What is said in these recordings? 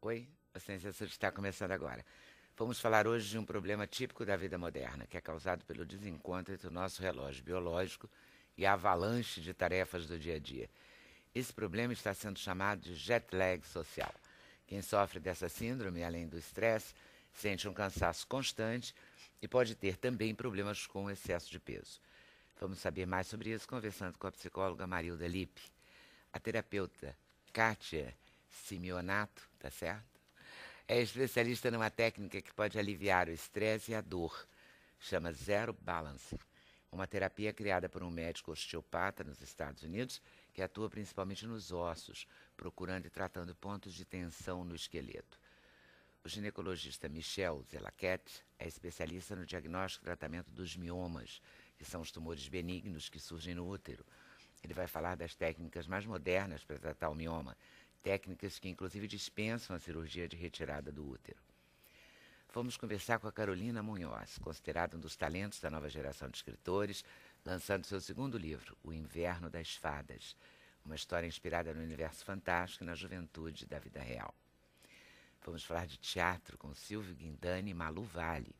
Oi, a Ciência Sul está começando agora. Vamos falar hoje de um problema típico da vida moderna, que é causado pelo desencontro entre o nosso relógio biológico e a avalanche de tarefas do dia a dia. Esse problema está sendo chamado de jet lag social. Quem sofre dessa síndrome, além do estresse, sente um cansaço constante e pode ter também problemas com o excesso de peso. Vamos saber mais sobre isso conversando com a psicóloga Marilda Lippe. A terapeuta Kátia Simeonato, tá certo? É especialista numa técnica que pode aliviar o estresse e a dor. Chama Zero Balance. Uma terapia criada por um médico osteopata nos Estados Unidos que atua principalmente nos ossos, procurando e tratando pontos de tensão no esqueleto. O ginecologista Michel Zelaquet é especialista no diagnóstico e tratamento dos miomas, que são os tumores benignos que surgem no útero. Ele vai falar das técnicas mais modernas para tratar o mioma, técnicas que inclusive dispensam a cirurgia de retirada do útero. Vamos conversar com a Carolina Munhoz, considerada um dos talentos da nova geração de escritores, lançando seu segundo livro, O Inverno das Fadas, uma história inspirada no universo fantástico e na juventude da vida real. Vamos falar de teatro com Silvio Guindani e Malu Vale.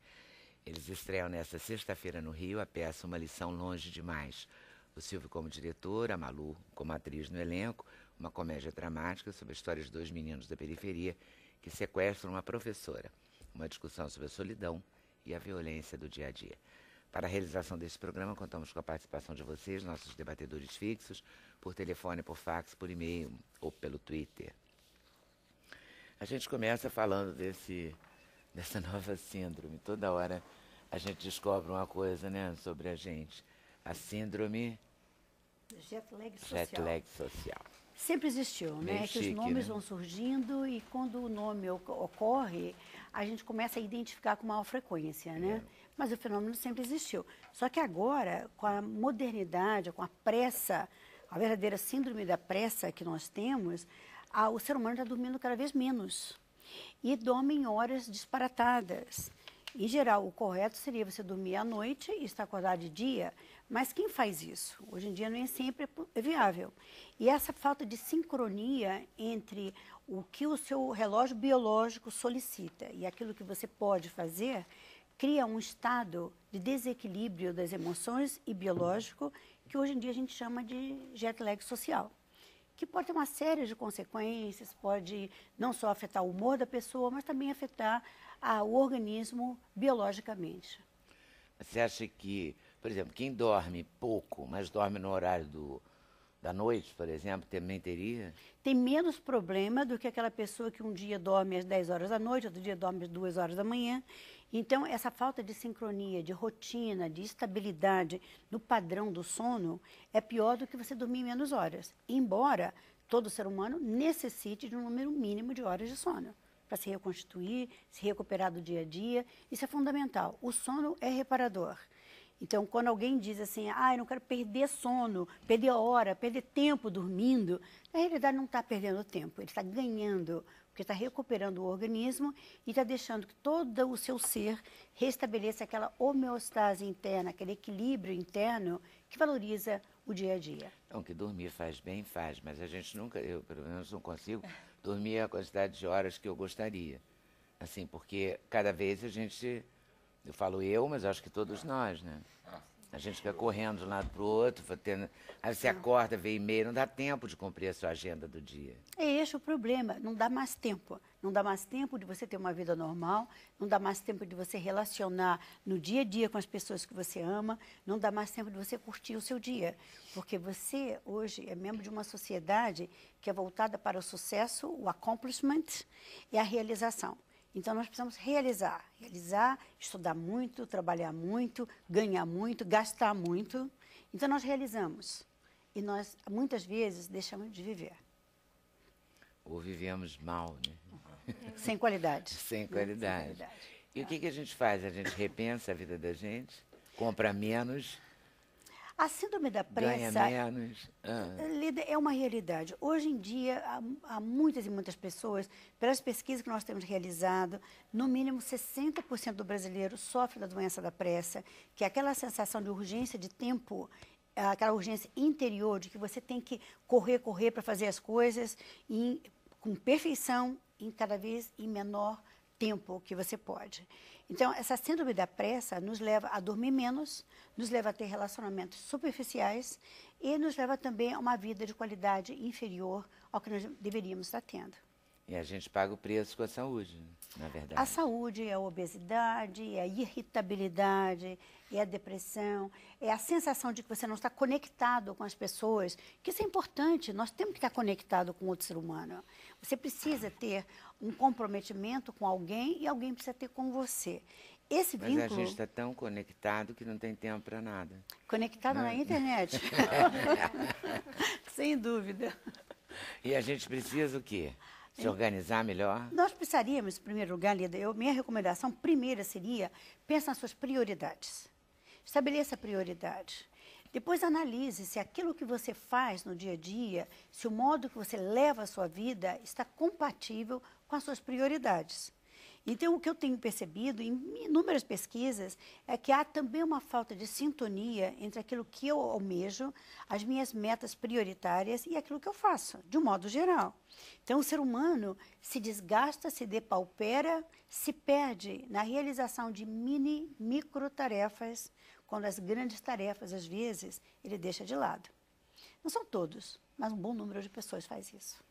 Eles estreiam nesta sexta-feira no Rio a peça Uma Lição Longe Demais. O Silvio como diretor, a Malu como atriz no elenco, uma comédia dramática sobre a história de dois meninos da periferia que sequestram uma professora. Uma discussão sobre a solidão e a violência do dia a dia. Para a realização desse programa, contamos com a participação de vocês, nossos debatedores fixos, por telefone, por fax, por e-mail ou pelo Twitter. A gente começa falando dessa nova síndrome. Toda hora a gente descobre uma coisa, né, sobre a gente. A síndrome Jet lag social. Sempre existiu, né? Que os nomes vão surgindo e quando o nome ocorre, a gente começa a identificar com maior frequência, né? Mas o fenômeno sempre existiu. Só que agora, com a modernidade, com a pressa, a verdadeira síndrome da pressa que nós temos, o ser humano está dormindo cada vez menos. E dorme em horas disparatadas. Em geral, o correto seria você dormir à noite e estar acordado de dia, mas quem faz isso? Hoje em dia nem sempre é viável. E essa falta de sincronia entre o que o seu relógio biológico solicita e aquilo que você pode fazer, cria um estado de desequilíbrio das emoções e biológico que hoje em dia a gente chama de jet lag social, que pode ter uma série de consequências, pode não só afetar o humor da pessoa, mas também afetar o organismo biologicamente. Você acha que, por exemplo, quem dorme pouco, mas dorme no horário da noite, por exemplo, também teria? Tem menos problema do que aquela pessoa que um dia dorme às 10 horas da noite, outro dia dorme às 2 horas da manhã. Então, essa falta de sincronia, de rotina, de estabilidade no padrão do sono é pior do que você dormir menos horas. Embora todo ser humano necessite de um número mínimo de horas de sono para se reconstituir, se recuperar do dia a dia. Isso é fundamental. O sono é reparador. Então, quando alguém diz assim, eu não quero perder sono, perder hora, perder tempo dormindo, na realidade não está perdendo tempo, ele está ganhando, porque está recuperando o organismo e está deixando que todo o seu ser restabeleça aquela homeostase interna, aquele equilíbrio interno que valoriza o dia a dia. Então, que dormir faz bem, faz, mas a gente nunca, eu pelo menos não consigo dormir a quantidade de horas que eu gostaria. Assim, porque cada vez a gente... Eu falo mas acho que todos nós, né? A gente fica correndo de um lado para o outro, aí você acorda, vê e-mail, não dá tempo de cumprir a sua agenda do dia. É esse o problema, não dá mais tempo. Não dá mais tempo de você ter uma vida normal, não dá mais tempo de você relacionar no dia a dia com as pessoas que você ama, não dá mais tempo de você curtir o seu dia. Porque você, hoje, é membro de uma sociedade que é voltada para o sucesso, o accomplishment e a realização. Então, nós precisamos realizar, estudar muito, trabalhar muito, ganhar muito, gastar muito. Então, nós realizamos. E nós, muitas vezes, deixamos de viver. Ou vivemos mal, né? Sem qualidade. Sem qualidade. E o que a gente faz? A gente repensa a vida da gente? Compra menos? A síndrome da pressa ganha menos. É uma realidade. Hoje em dia, há muitas e muitas pessoas, pelas pesquisas que nós temos realizado, no mínimo 60% do brasileiro sofre da doença da pressa, que é aquela sensação de urgência de tempo, aquela urgência interior de que você tem que correr para fazer as coisas com perfeição em cada vez em menor tempo que você pode. Então, essa síndrome da pressa nos leva a dormir menos, nos leva a ter relacionamentos superficiais e nos leva também a uma vida de qualidade inferior ao que nós deveríamos estar tendo. E a gente paga o preço com a saúde, na verdade. A saúde é a obesidade, é a irritabilidade, é a depressão, é a sensação de que você não está conectado com as pessoas, que isso é importante, nós temos que estar conectado com outro ser humano. Você precisa ter um comprometimento com alguém e alguém precisa ter com você. Esse vínculo... Mas a gente está tão conectado que não tem tempo para nada. Conectado na internet. Sem dúvida. E a gente precisa o quê? Se organizar melhor? Nós precisaríamos, em primeiro lugar, Lida, minha recomendação primeira seria, pense nas suas prioridades. Estabeleça a prioridade. Depois analise se aquilo que você faz no dia a dia, se o modo que você leva a sua vida está compatível com as suas prioridades. Então, o que eu tenho percebido em inúmeras pesquisas é que há também uma falta de sintonia entre aquilo que eu almejo, as minhas metas prioritárias e aquilo que eu faço, de um modo geral. Então, o ser humano se desgasta, se depaupera, se perde na realização de micro tarefas, quando as grandes tarefas, às vezes, ele deixa de lado. Não são todos, mas um bom número de pessoas faz isso.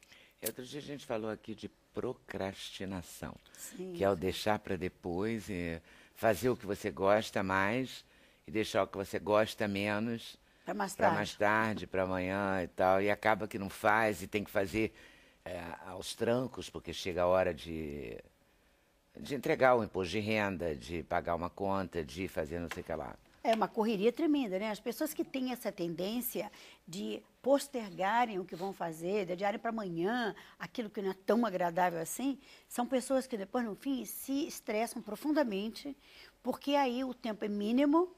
Outro dia a gente falou aqui de procrastinação, Sim. que é o deixar para depois, e fazer o que você gosta mais e deixar o que você gosta menos para mais tarde, para amanhã e tal, e acaba que não faz e tem que fazer aos trancos, porque chega a hora de entregar o imposto de renda, de pagar uma conta, de fazer não sei o que lá. É uma correria tremenda, né? As pessoas que têm essa tendência de postergarem o que vão fazer, de adiarem para amanhã aquilo que não é tão agradável assim, são pessoas que depois, no fim, se estressam profundamente, porque aí o tempo é mínimo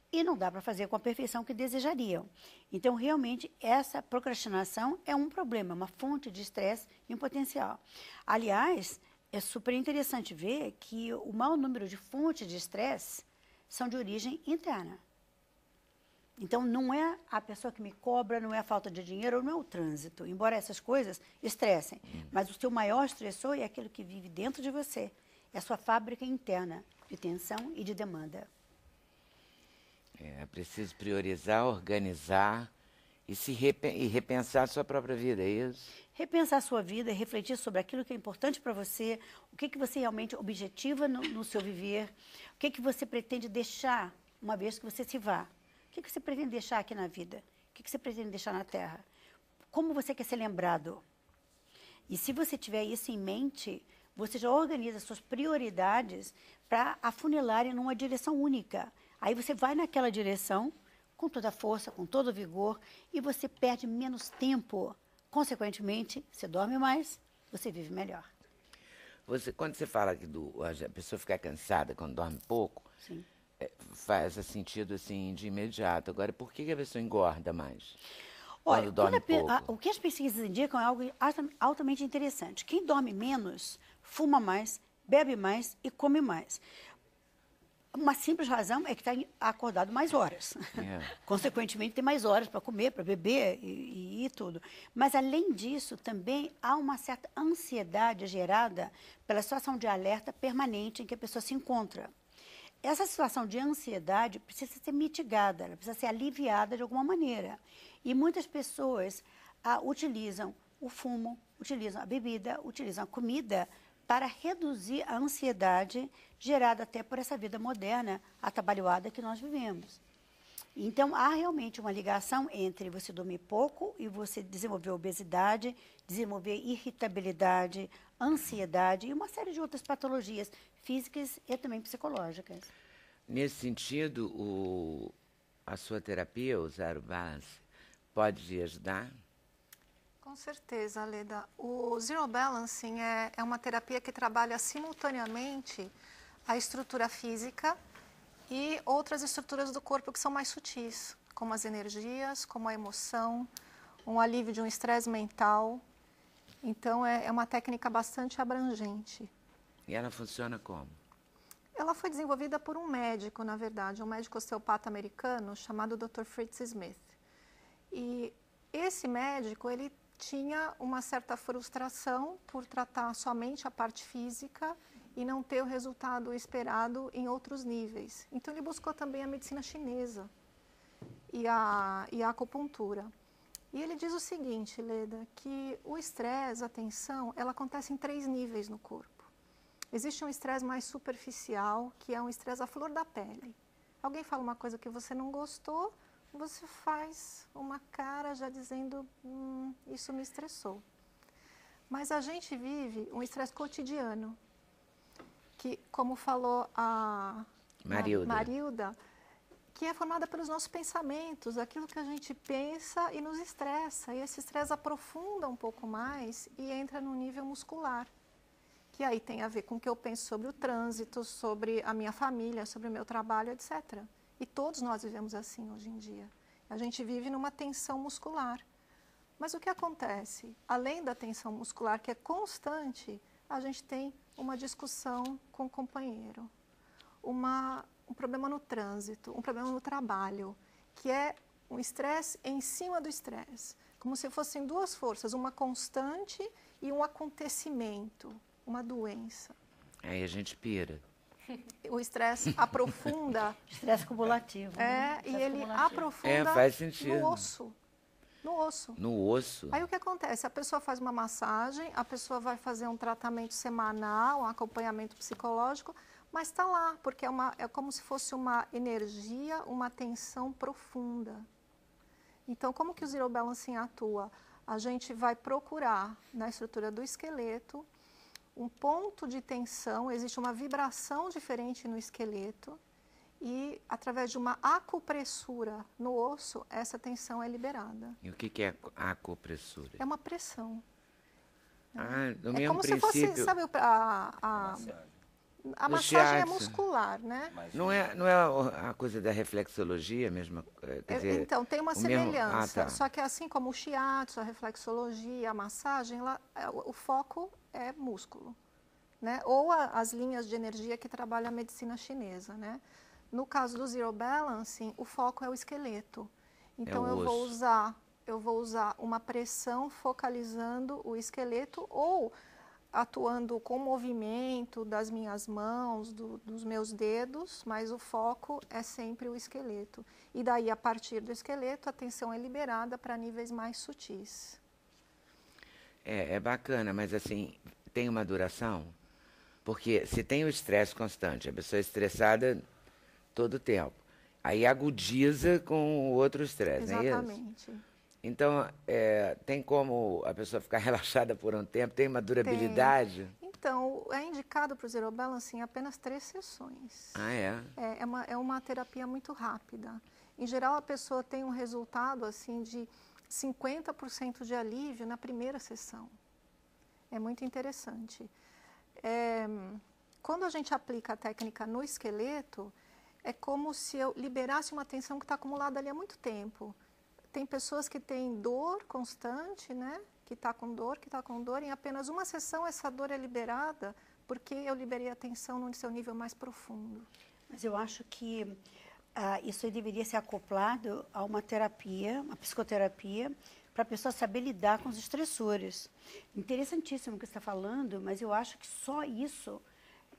e não dá para fazer com a perfeição que desejariam. Então, realmente, essa procrastinação é um problema, uma fonte de estresse e um potencial. Aliás, é super interessante ver que o maior número de fontes de estresse são de origem interna. Então, não é a pessoa que me cobra, não é a falta de dinheiro, não é o trânsito. Embora essas coisas estressem. Mas o seu maior estressor é aquilo que vive dentro de você. É a sua fábrica interna de tensão e de demanda. É preciso priorizar, organizar e repensar a sua própria vida, é isso? Repensar a sua vida, refletir sobre aquilo que é importante para você, o que você realmente objetiva no seu viver, o que você pretende deixar uma vez que você se vá. O que você pretende deixar aqui na vida? O que você pretende deixar na Terra? Como você quer ser lembrado? E se você tiver isso em mente, você já organiza suas prioridades para afunilarem numa direção única. Aí você vai naquela direção com toda a força, com todo o vigor, e você perde menos tempo. Consequentemente, você dorme mais, você vive melhor. Quando você fala que a pessoa ficar cansada quando dorme pouco, Sim. Faz sentido assim de imediato. Agora, por que a pessoa engorda mais? Olha, quando dorme pouco? O que as pesquisas indicam é algo altamente interessante. Quem dorme menos, fuma mais, bebe mais e come mais. Uma simples razão é que está acordado mais horas. Consequentemente, tem mais horas para comer, para beber e tudo. Mas, além disso, também há uma certa ansiedade gerada pela situação de alerta permanente em que a pessoa se encontra. Essa situação de ansiedade precisa ser mitigada, ela precisa ser aliviada de alguma maneira. E muitas pessoas utilizam o fumo, utilizam a bebida, utilizam a comida para reduzir a ansiedade gerada até por essa vida moderna, atabalhoada que nós vivemos. Então, há realmente uma ligação entre você dormir pouco e você desenvolver obesidade, desenvolver irritabilidade, ansiedade e uma série de outras patologias físicas e também psicológicas. Nesse sentido, a sua terapia, o Zero Balance, pode ajudar? Com certeza, Leda. O Zero Balancing é uma terapia que trabalha simultaneamente a estrutura física e outras estruturas do corpo que são mais sutis, como as energias, como a emoção, um alívio de um estresse mental. Então, é uma técnica bastante abrangente. E ela funciona como? Ela foi desenvolvida por um médico, na verdade, um médico osteopata americano chamado Dr. Fritz Smith. E esse médico, ele tinha uma certa frustração por tratar somente a parte física e não ter o resultado esperado em outros níveis. Então, ele buscou também a medicina chinesa e a acupuntura. E ele diz o seguinte, Leda, que o estresse, a tensão, ela acontece em 3 níveis no corpo. Existe um estresse mais superficial, que é um estresse à flor da pele. Alguém fala uma coisa que você não gostou, você faz uma cara já dizendo, isso me estressou. Mas a gente vive um estresse cotidiano, que, como falou a Marilda, que é formada pelos nossos pensamentos, aquilo que a gente pensa e nos estressa. E esse estresse aprofunda um pouco mais e entra no nível muscular, que aí tem a ver com o que eu penso sobre o trânsito, sobre a minha família, sobre o meu trabalho, etc. E todos nós vivemos assim hoje em dia. A gente vive numa tensão muscular. Mas o que acontece? Além da tensão muscular, que é constante, a gente tem uma discussão com o companheiro, um problema no trânsito, um problema no trabalho, que é um estresse em cima do estresse, como se fossem 2 forças, uma constante e um acontecimento, uma doença. Aí a gente pira. O estresse aprofunda. Estresse cumulativo. Né? E ele aprofunda faz sentido. no osso. No osso. No osso. Aí o que acontece? A pessoa faz uma massagem, a pessoa vai fazer um tratamento semanal, um acompanhamento psicológico, mas está lá, porque é como se fosse uma energia, uma tensão profunda. Então, como que o Zero Balancing atua? A gente vai procurar, na estrutura do esqueleto, um ponto de tensão, existe uma vibração diferente no esqueleto, e através de uma acupressura no osso, essa tensão é liberada. E o que é acupressura? É uma pressão. No mesmo como princípio... se fosse, sabe, a massagem é muscular, né? Não é a coisa da reflexologia mesmo? Quer dizer, então, tem uma semelhança, tá. Só que assim como o shiatsu, a reflexologia, a massagem, o foco é músculo, né? Ou as linhas de energia que trabalha a medicina chinesa, né? No caso do Zero Balancing, o foco é o esqueleto. Então, eu vou usar uma pressão focalizando o esqueleto ou atuando com o movimento das minhas mãos, dos meus dedos, mas o foco é sempre o esqueleto. E daí, a partir do esqueleto, a tensão é liberada para níveis mais sutis. É bacana, mas assim, tem uma duração? Porque se tem o estresse constante, a pessoa é estressada todo o tempo, aí agudiza com o outro estresse, não é isso? Exatamente. Então, tem como a pessoa ficar relaxada por um tempo? Tem uma durabilidade? Então, é indicado para o Zero Balancing apenas 3 sessões. Ah, é? É uma terapia muito rápida. Em geral, a pessoa tem um resultado assim de 50% de alívio na primeira sessão. É muito interessante. Quando a gente aplica a técnica no esqueleto, é como se eu liberasse uma tensão que está acumulada ali há muito tempo. Tem pessoas que têm dor constante, né? Que está com dor, em apenas uma sessão essa dor é liberada, porque eu liberei a tensão no seu nível mais profundo. Mas eu acho que isso aí deveria ser acoplado a uma terapia, uma psicoterapia, para a pessoa saber lidar com os estressores. Interessantíssimo o que você está falando, mas eu acho que só isso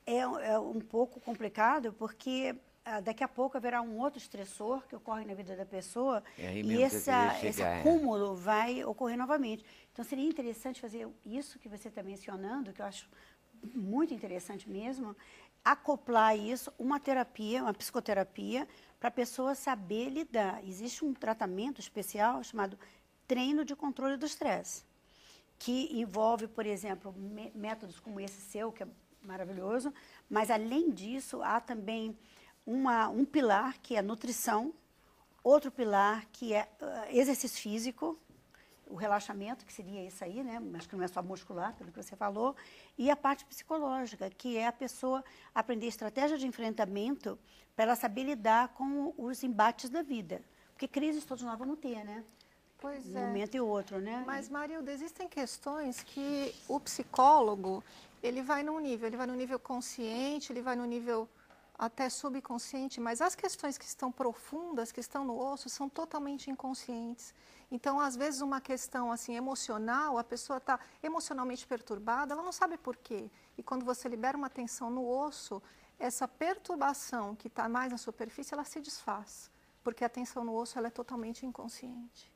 é um pouco complicado, porque daqui a pouco haverá um outro estressor que ocorre na vida da pessoa e esse acúmulo vai ocorrer novamente. Então, seria interessante fazer isso que você está mencionando, que eu acho muito interessante mesmo, acoplar isso, uma terapia, uma psicoterapia, para a pessoa saber lidar. Existe um tratamento especial chamado treino de controle do estresse, que envolve, por exemplo, métodos como esse seu, que é maravilhoso, mas, além disso, há também um pilar que é nutrição, outro pilar que é exercício físico, o relaxamento, que seria isso aí, né? Mas que não é só muscular, pelo que você falou, e a parte psicológica, que é a pessoa aprender estratégia de enfrentamento para ela saber lidar com os embates da vida. Porque crises todos nós vamos ter, né? Pois um momento e outro, né? Mas, Marilda, existem questões que o psicólogo, ele vai no nível consciente, ele vai no nível até subconsciente, mas as questões que estão profundas, que estão no osso, são totalmente inconscientes. Então, às vezes, uma questão assim emocional, a pessoa está emocionalmente perturbada, ela não sabe por quê. E quando você libera uma tensão no osso, essa perturbação que está mais na superfície, ela se desfaz. Porque a tensão no osso ela é totalmente inconsciente.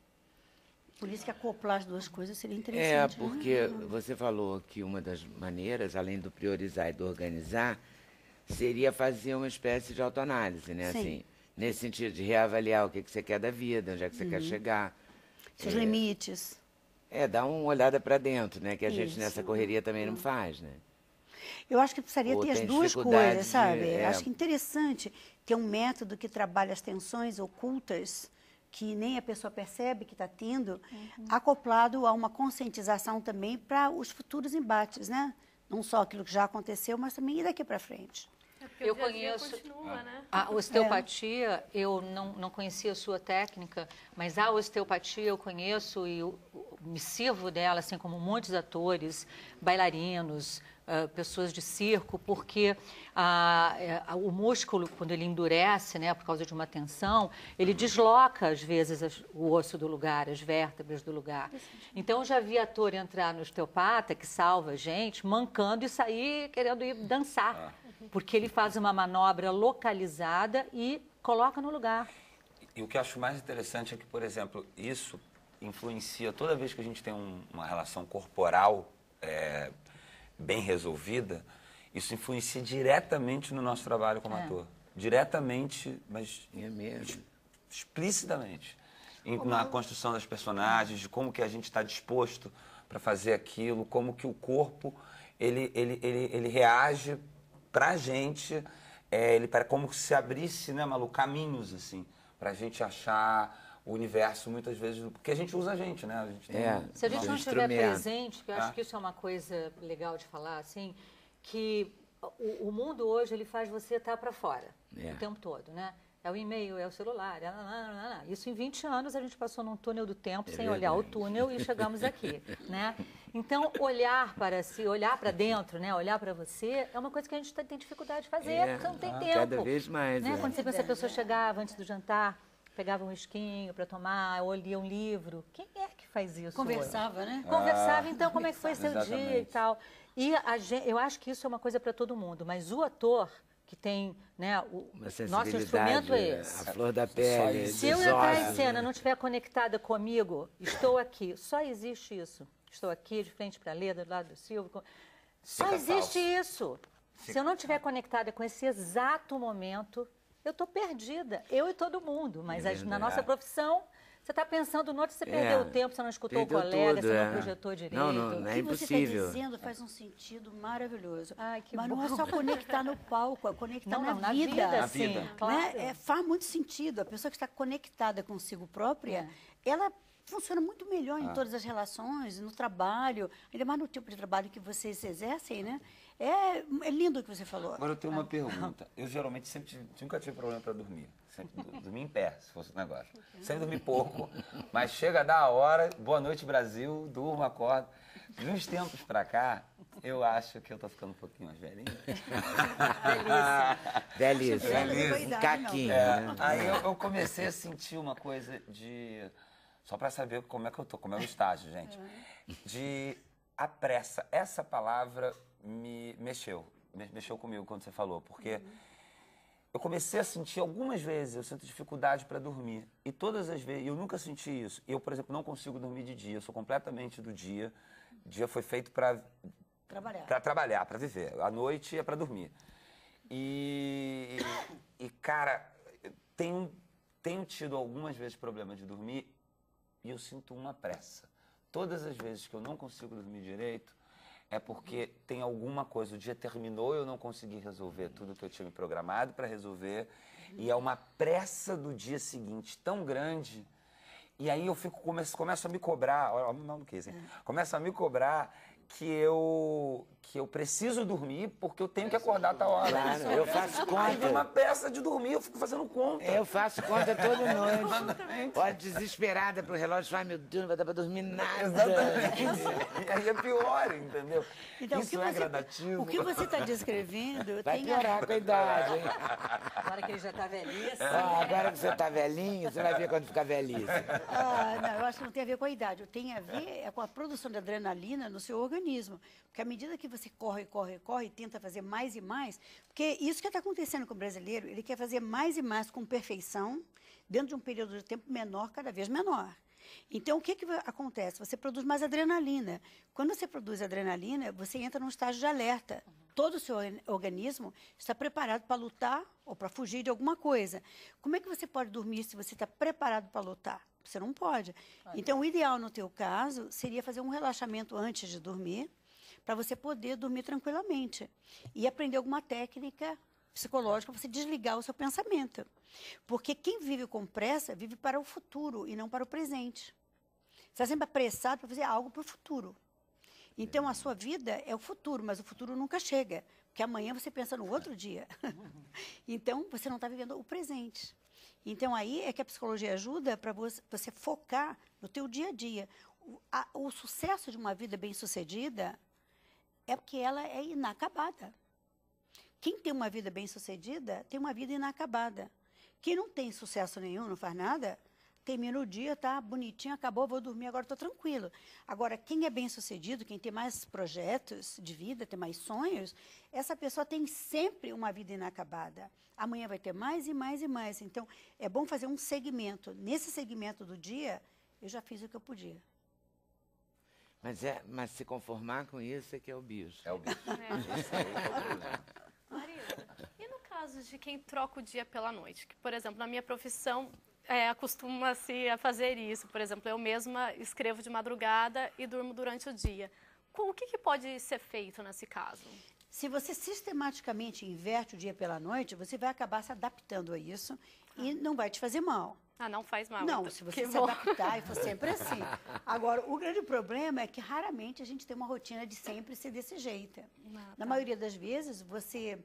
Por isso que acoplar as duas coisas seria interessante. Porque você falou que uma das maneiras, além do priorizar e do organizar, seria fazer uma espécie de autoanálise, né? Sim. Assim, nesse sentido de reavaliar o que você quer da vida, onde é que você quer chegar. Seus limites. Dar uma olhada para dentro, né? Que a gente nessa correria também não faz, né? Eu acho que precisaria ter as duas coisas, sabe? Acho que é interessante ter um método que trabalha as tensões ocultas, que nem a pessoa percebe que está tendo, acoplado a uma conscientização também para os futuros embates, né? Não só aquilo que já aconteceu, mas também ir daqui para frente. Eu conheço continua, né? A osteopatia, eu não conhecia a sua técnica, mas a osteopatia eu conheço e me sirvo dela, assim como muitos atores, bailarinos, pessoas de circo, porque o músculo, quando ele endurece, né, por causa de uma tensão, ele desloca, às vezes, o osso do lugar, as vértebras do lugar. Então, eu já vi ator entrar no osteopata, que salva a gente, mancando e sair querendo ir dançar, porque ele faz uma manobra localizada e coloca no lugar. E o que eu acho mais interessante é que, por exemplo, isso influencia toda vez que a gente tem uma relação corporal bem resolvida, isso influencia diretamente no nosso trabalho como ator. Diretamente, mas explicitamente. Na construção das personagens, de como que a gente está disposto para fazer aquilo, como que o corpo ele reage para a gente, como se abrisse, né, Malu, caminhos assim, para a gente achar o universo, muitas vezes, porque a gente usa a gente, né? A gente tem se a gente não estiver presente, que eu acho que isso é uma coisa legal de falar, assim, que o mundo hoje, ele faz você estar para fora o tempo todo, né? É o e-mail, é o celular, isso em 20 anos a gente passou num túnel do tempo sem olhar o túnel e chegamos aqui, né? Então, olhar para si, olhar para dentro, né? Olhar para você, é uma coisa que a gente tem dificuldade de fazer, porque não tem tempo. Cada vez mais, né? Quando você pensa, a pessoa chegava antes do jantar, pegava um esquinho para tomar, ou lia um livro. Quem é que faz isso? Conversava, né? Conversava, então, como é que foi seu dia e tal. E eu acho que isso é uma coisa para todo mundo, mas o ator que tem, né, nosso instrumento é esse. A flor da pele. Se eu entrar em cena, não estiver conectada comigo, estou aqui, só existe isso. Estou aqui, de frente para a Leda, do lado do Silvio. Só existe isso. Se eu não estiver conectada com esse exato momento, eu estou perdida, eu e todo mundo, mas na nossa profissão, você está pensando no outro, você perdeu o tempo, você não escutou o colega, você não projetou direito. Não é impossível. O que você está dizendo faz um sentido maravilhoso. Ai, que mas bom. não é só conectar no palco, é conectar na vida. Na vida, sim, claro. Né? Faz muito sentido. A pessoa que está conectada consigo própria, ela funciona muito melhor em todas as relações, no trabalho, ainda mais no tipo de trabalho que vocês exercem, né? É lindo o que você falou. Agora eu tenho uma pergunta. Eu geralmente nunca tive problema para dormir. Sempre dormi em pé, se fosse um negócio. Sempre dormi pouco, mas chega da hora, boa noite Brasil, durmo, acordo. De uns tempos para cá, eu acho que eu tô ficando um pouquinho mais velhinho. Velhice. Caquinho. Aí eu comecei a sentir uma coisa de... Só para saber como é que eu tô, como é o estágio, gente. De a pressa. Essa palavra me mexeu comigo quando você falou, porque eu comecei a sentir algumas vezes, eu sinto dificuldade para dormir. E todas as vezes, eu nunca senti isso. Eu, por exemplo, não consigo dormir de dia, eu sou completamente do dia. O dia foi feito para trabalhar, para viver. A noite é para dormir. E cara, tenho tido algumas vezes problema de dormir e eu sinto uma pressa. Todas as vezes que eu não consigo dormir direito, é porque tem alguma coisa, o dia terminou e eu não consegui resolver tudo que eu tinha me programado para resolver, e é uma pressa do dia seguinte tão grande, e aí eu começo a me cobrar, olha o que isso, começo a me cobrar que eu preciso dormir porque eu tenho que acordar a tal hora. Claro, eu faço conta. Aí vem uma peça de dormir, eu fico fazendo conta. Eu faço conta toda noite. Olha, desesperada pro relógio, ai meu Deus, não vai dar pra dormir nada. Exatamente. E aí é pior, entendeu? Então, isso é gradativo. O que você está descrevendo vai piorar com a idade, hein? Agora que ele já está velhice. Agora que você está velhinho, você vai ver quando ficar velhice. Não, eu acho que não tem a ver com a idade. Tem a ver com a produção de adrenalina no seu organismo. Porque à medida que você corre e tenta fazer mais e mais, porque isso que está acontecendo com o brasileiro, ele quer fazer mais e mais com perfeição, dentro de um período de tempo menor, cada vez menor. Então, o que acontece? Você produz mais adrenalina. Quando você produz adrenalina, você entra num estágio de alerta. Todo o seu organismo está preparado para lutar ou para fugir de alguma coisa. Como é que você pode dormir se você está preparado para lutar? Você não pode. Então, o ideal no teu caso seria fazer um relaxamento antes de dormir, para você poder dormir tranquilamente. E aprender alguma técnica psicológica para você desligar o seu pensamento. Porque quem vive com pressa vive para o futuro e não para o presente. Você está sempre apressado para fazer algo para o futuro. Então, a sua vida é o futuro, mas o futuro nunca chega. Porque amanhã você pensa no outro dia. Então, você não está vivendo o presente. Então, aí é que a psicologia ajuda para você focar no teu dia a dia. O sucesso de uma vida bem-sucedida é porque ela é inacabada. Quem tem uma vida bem-sucedida tem uma vida inacabada. Quem não tem sucesso nenhum, não faz nada, termina o dia, tá bonitinho, acabou, vou dormir, agora estou tranquilo. Agora, quem é bem-sucedido, quem tem mais projetos de vida, tem mais sonhos, essa pessoa tem sempre uma vida inacabada. Amanhã vai ter mais e mais e mais. Então, é bom fazer um segmento. Nesse segmento do dia, eu já fiz o que eu podia. Mas se conformar com isso é que é o bicho. É o bicho. Marisa, e no caso de quem troca o dia pela noite? Que, por exemplo, na minha profissão, acostuma-se a fazer isso. Por exemplo, eu mesma escrevo de madrugada e durmo durante o dia. O que pode ser feito nesse caso? Se você sistematicamente inverte o dia pela noite, você vai acabar se adaptando a isso e não vai te fazer mal. Não faz mal. Não, então. se você se adaptar e for sempre assim. Agora, o grande problema é que raramente a gente tem uma rotina de sempre ser desse jeito. Na maioria das vezes, você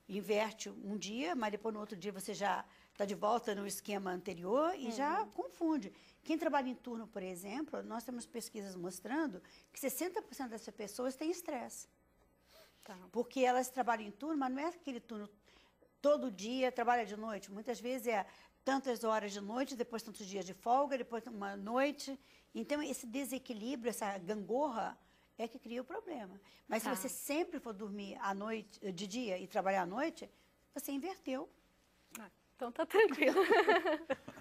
inverte um dia, mas depois no outro dia você já está de volta no esquema anterior e já confunde. Quem trabalha em turno, por exemplo, nós temos pesquisas mostrando que 60% dessas pessoas têm estresse. Porque elas trabalham em turno, mas não é aquele turno todo dia, trabalha de noite. Muitas vezes é tantas horas de noite, depois tantos dias de folga, depois uma noite. Então, esse desequilíbrio, essa gangorra, é que cria o problema. Mas se você sempre for dormir à noite, de dia e trabalhar à noite, você inverteu. Então tá tranquilo.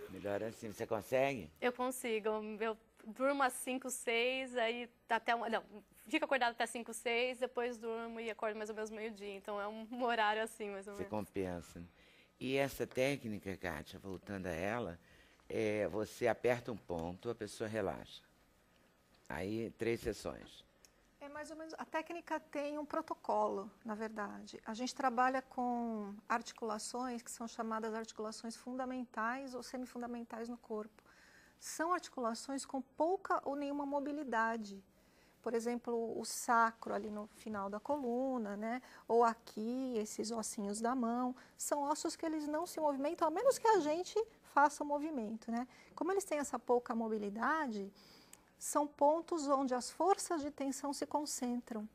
Melhor assim, você consegue? Eu consigo. Eu durmo às 5, 6, aí até fico acordada até 5, 6, depois durmo e acordo mais ou menos meio-dia. Então é um horário assim, mais ou menos. Você compensa. E essa técnica, Kátia, voltando a ela, você aperta um ponto, a pessoa relaxa. Aí, 3 sessões. É mais ou menos, a técnica tem um protocolo, na verdade. A gente trabalha com articulações que são chamadas articulações fundamentais ou semifundamentais no corpo. São articulações com pouca ou nenhuma mobilidade. Por exemplo, o sacro ali no final da coluna, né? Ou aqui, esses ossinhos da mão, são ossos que eles não se movimentam, a menos que a gente faça o movimento, né? Como eles têm essa pouca mobilidade, são pontos onde as forças de tensão se concentram.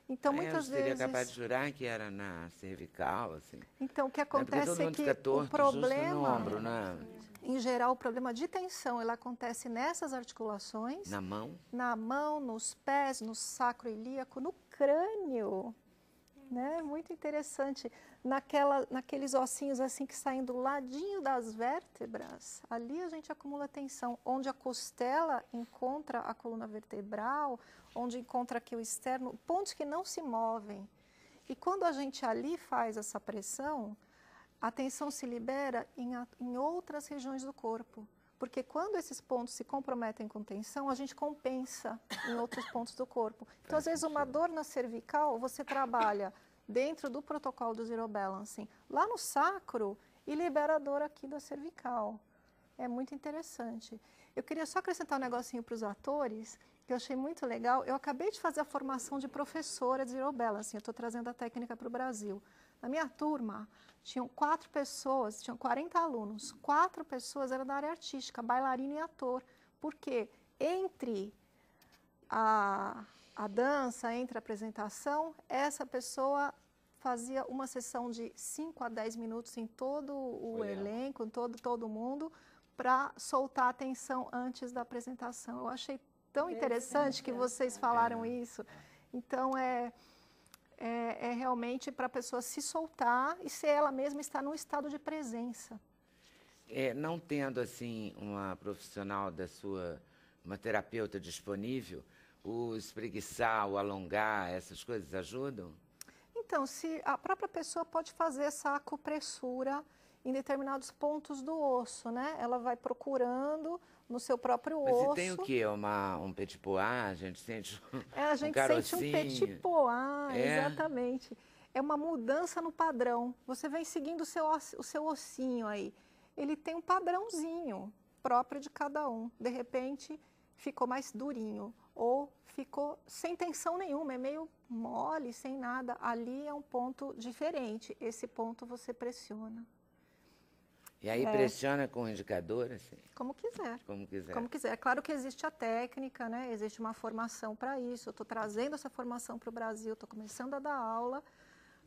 Então, muitas vezes... Eu seria capaz de jurar que era na cervical, assim. Então, o que acontece é que torto, o problema... Justo no ombro, né? Em geral, o problema de tensão, ele acontece nessas articulações. Na mão? Na mão, nos pés, no sacro ilíaco, no crânio. Né? Muito interessante. Naqueles ossinhos assim que saem do ladinho das vértebras, ali a gente acumula tensão. Onde a costela encontra a coluna vertebral, onde encontra aqui o externo, pontos que não se movem. E quando a gente ali faz essa pressão, a tensão se libera em outras regiões do corpo. Porque quando esses pontos se comprometem com tensão, a gente compensa em outros pontos do corpo. Então, às vezes, uma dor na cervical, você trabalha dentro do protocolo do Zero Balancing, lá no sacro, e libera a dor aqui da cervical. É muito interessante. Eu queria só acrescentar um negocinho para os atores. que eu achei muito legal. Eu acabei de fazer a formação de professora de Zero Balance, eu estou trazendo a técnica para o Brasil. Na minha turma, tinham 4 pessoas, tinham 40 alunos, 4 pessoas eram da área artística, bailarino e ator. Por quê? Entre a dança, entre a apresentação, essa pessoa fazia uma sessão de 5 a 10 minutos em todo o elenco, em todo mundo, para soltar a tensão antes da apresentação. Eu achei tão interessante que vocês falaram isso. Então, é realmente para a pessoa se soltar e ser ela mesma, estar num estado de presença. Não tendo, assim, uma profissional uma terapeuta disponível, o espreguiçar, o alongar, essas coisas ajudam? Então, se a própria pessoa pode fazer essa acupressura em determinados pontos do osso, né? Ela vai procurando no seu próprio osso. Mas tem o quê? Um petit pois? A gente sente a gente sente um petit pois, exatamente. É uma mudança no padrão. Você vem seguindo o seu ossinho aí. Ele tem um padrãozinho próprio de cada um. De repente, ficou mais durinho. Ou ficou sem tensão nenhuma, é meio mole, sem nada. Ali é um ponto diferente. Esse ponto você pressiona. E aí pressiona com o indicador, assim? Como quiser. Como quiser. Como quiser. É claro que existe a técnica, né? Existe uma formação para isso. Eu estou trazendo essa formação para o Brasil, estou começando a dar aula,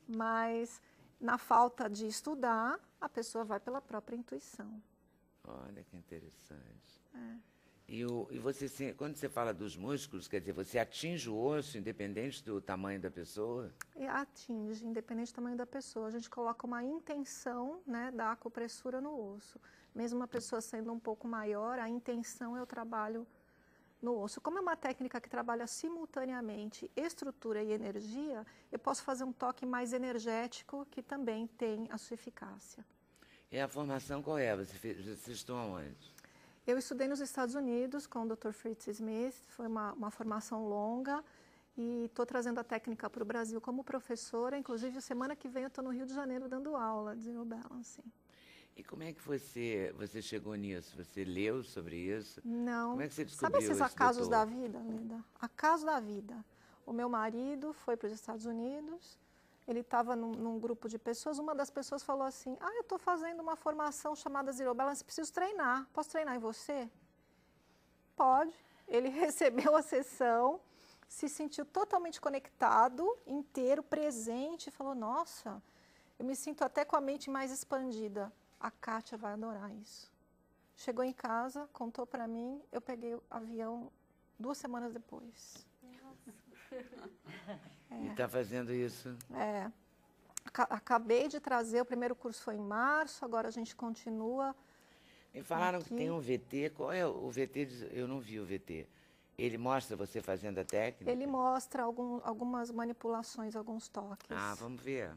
mas na falta de estudar, a pessoa vai pela própria intuição. Olha que interessante. E você, quando você fala dos músculos, quer dizer, você atinge o osso independente do tamanho da pessoa? Atinge, independente do tamanho da pessoa. A gente coloca uma intenção, né, da acupressura no osso. Mesmo uma pessoa sendo um pouco maior, a intenção é o trabalho no osso. Como é uma técnica que trabalha simultaneamente estrutura e energia, eu posso fazer um toque mais energético que também tem a sua eficácia. E a formação qual é? Vocês estão aonde? Eu estudei nos Estados Unidos com o Dr. Fritz Smith, foi uma formação longa e estou trazendo a técnica para o Brasil como professora. Inclusive, semana que vem eu estou no Rio de Janeiro dando aula de Zero Balancing. E como é que você chegou nisso? Você leu sobre isso? Não. Como é que você descobriu isso? Sabe esses acasos da vida, Leda? Acaso da vida. O meu marido foi para os Estados Unidos, ele estava num grupo de pessoas, uma das pessoas falou assim, eu estou fazendo uma formação chamada Zero Balance, preciso treinar, posso treinar em você? Pode. Ele recebeu a sessão, se sentiu totalmente conectado, inteiro, presente, e falou, nossa, eu me sinto até com a mente mais expandida. A Kátia vai adorar isso. Chegou em casa, contou para mim, eu peguei o avião 2 semanas depois. E está fazendo isso? Acabei de trazer, o primeiro curso foi em março, agora a gente continua. Me falaram que tem um VT, qual é o VT? Eu não vi o VT. Ele mostra você fazendo a técnica? Ele mostra algumas manipulações, alguns toques. Vamos ver.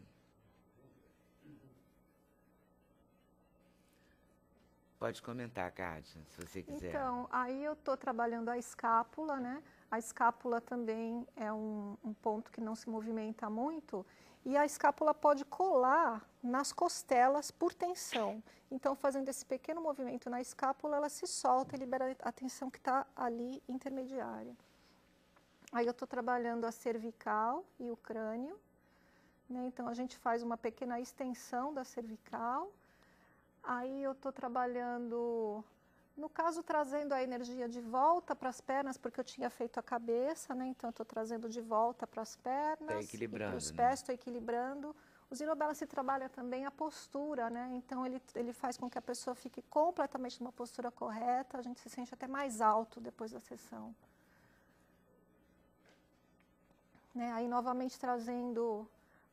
Pode comentar, Kátia, se você quiser. Então, aí eu estou trabalhando a escápula, né? A escápula também é um ponto que não se movimenta muito e a escápula pode colar nas costelas por tensão. Então, fazendo esse pequeno movimento na escápula, ela se solta e libera a tensão que está ali intermediária. Aí eu estou trabalhando a cervical e o crânio, né? Então, a gente faz uma pequena extensão da cervical. Aí eu estou trabalhando, no caso, trazendo a energia de volta para as pernas, porque eu tinha feito a cabeça, né? Então, eu estou trazendo de volta para as pernas. Está equilibrando, para os pés, estou equilibrando. O Zero Balance trabalha também a postura, né? Então, ele faz com que a pessoa fique completamente numa postura correta. A gente se sente até mais alto depois da sessão. Né? Aí, novamente, trazendo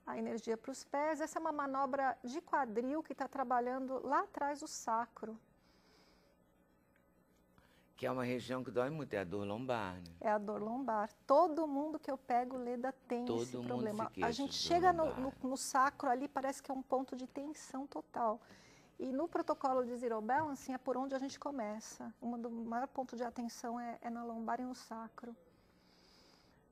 a energia para os pés. Essa é uma manobra de quadril que está trabalhando lá atrás o sacro. Que é uma região que dói muito, é a dor lombar, né? É a dor lombar. Todo mundo que eu pego, Leda, tem esse problema. A gente chega no sacro ali, parece que é um ponto de tensão total. E no protocolo de Zero Balancing é por onde a gente começa. O maior ponto de atenção é na lombar e no sacro.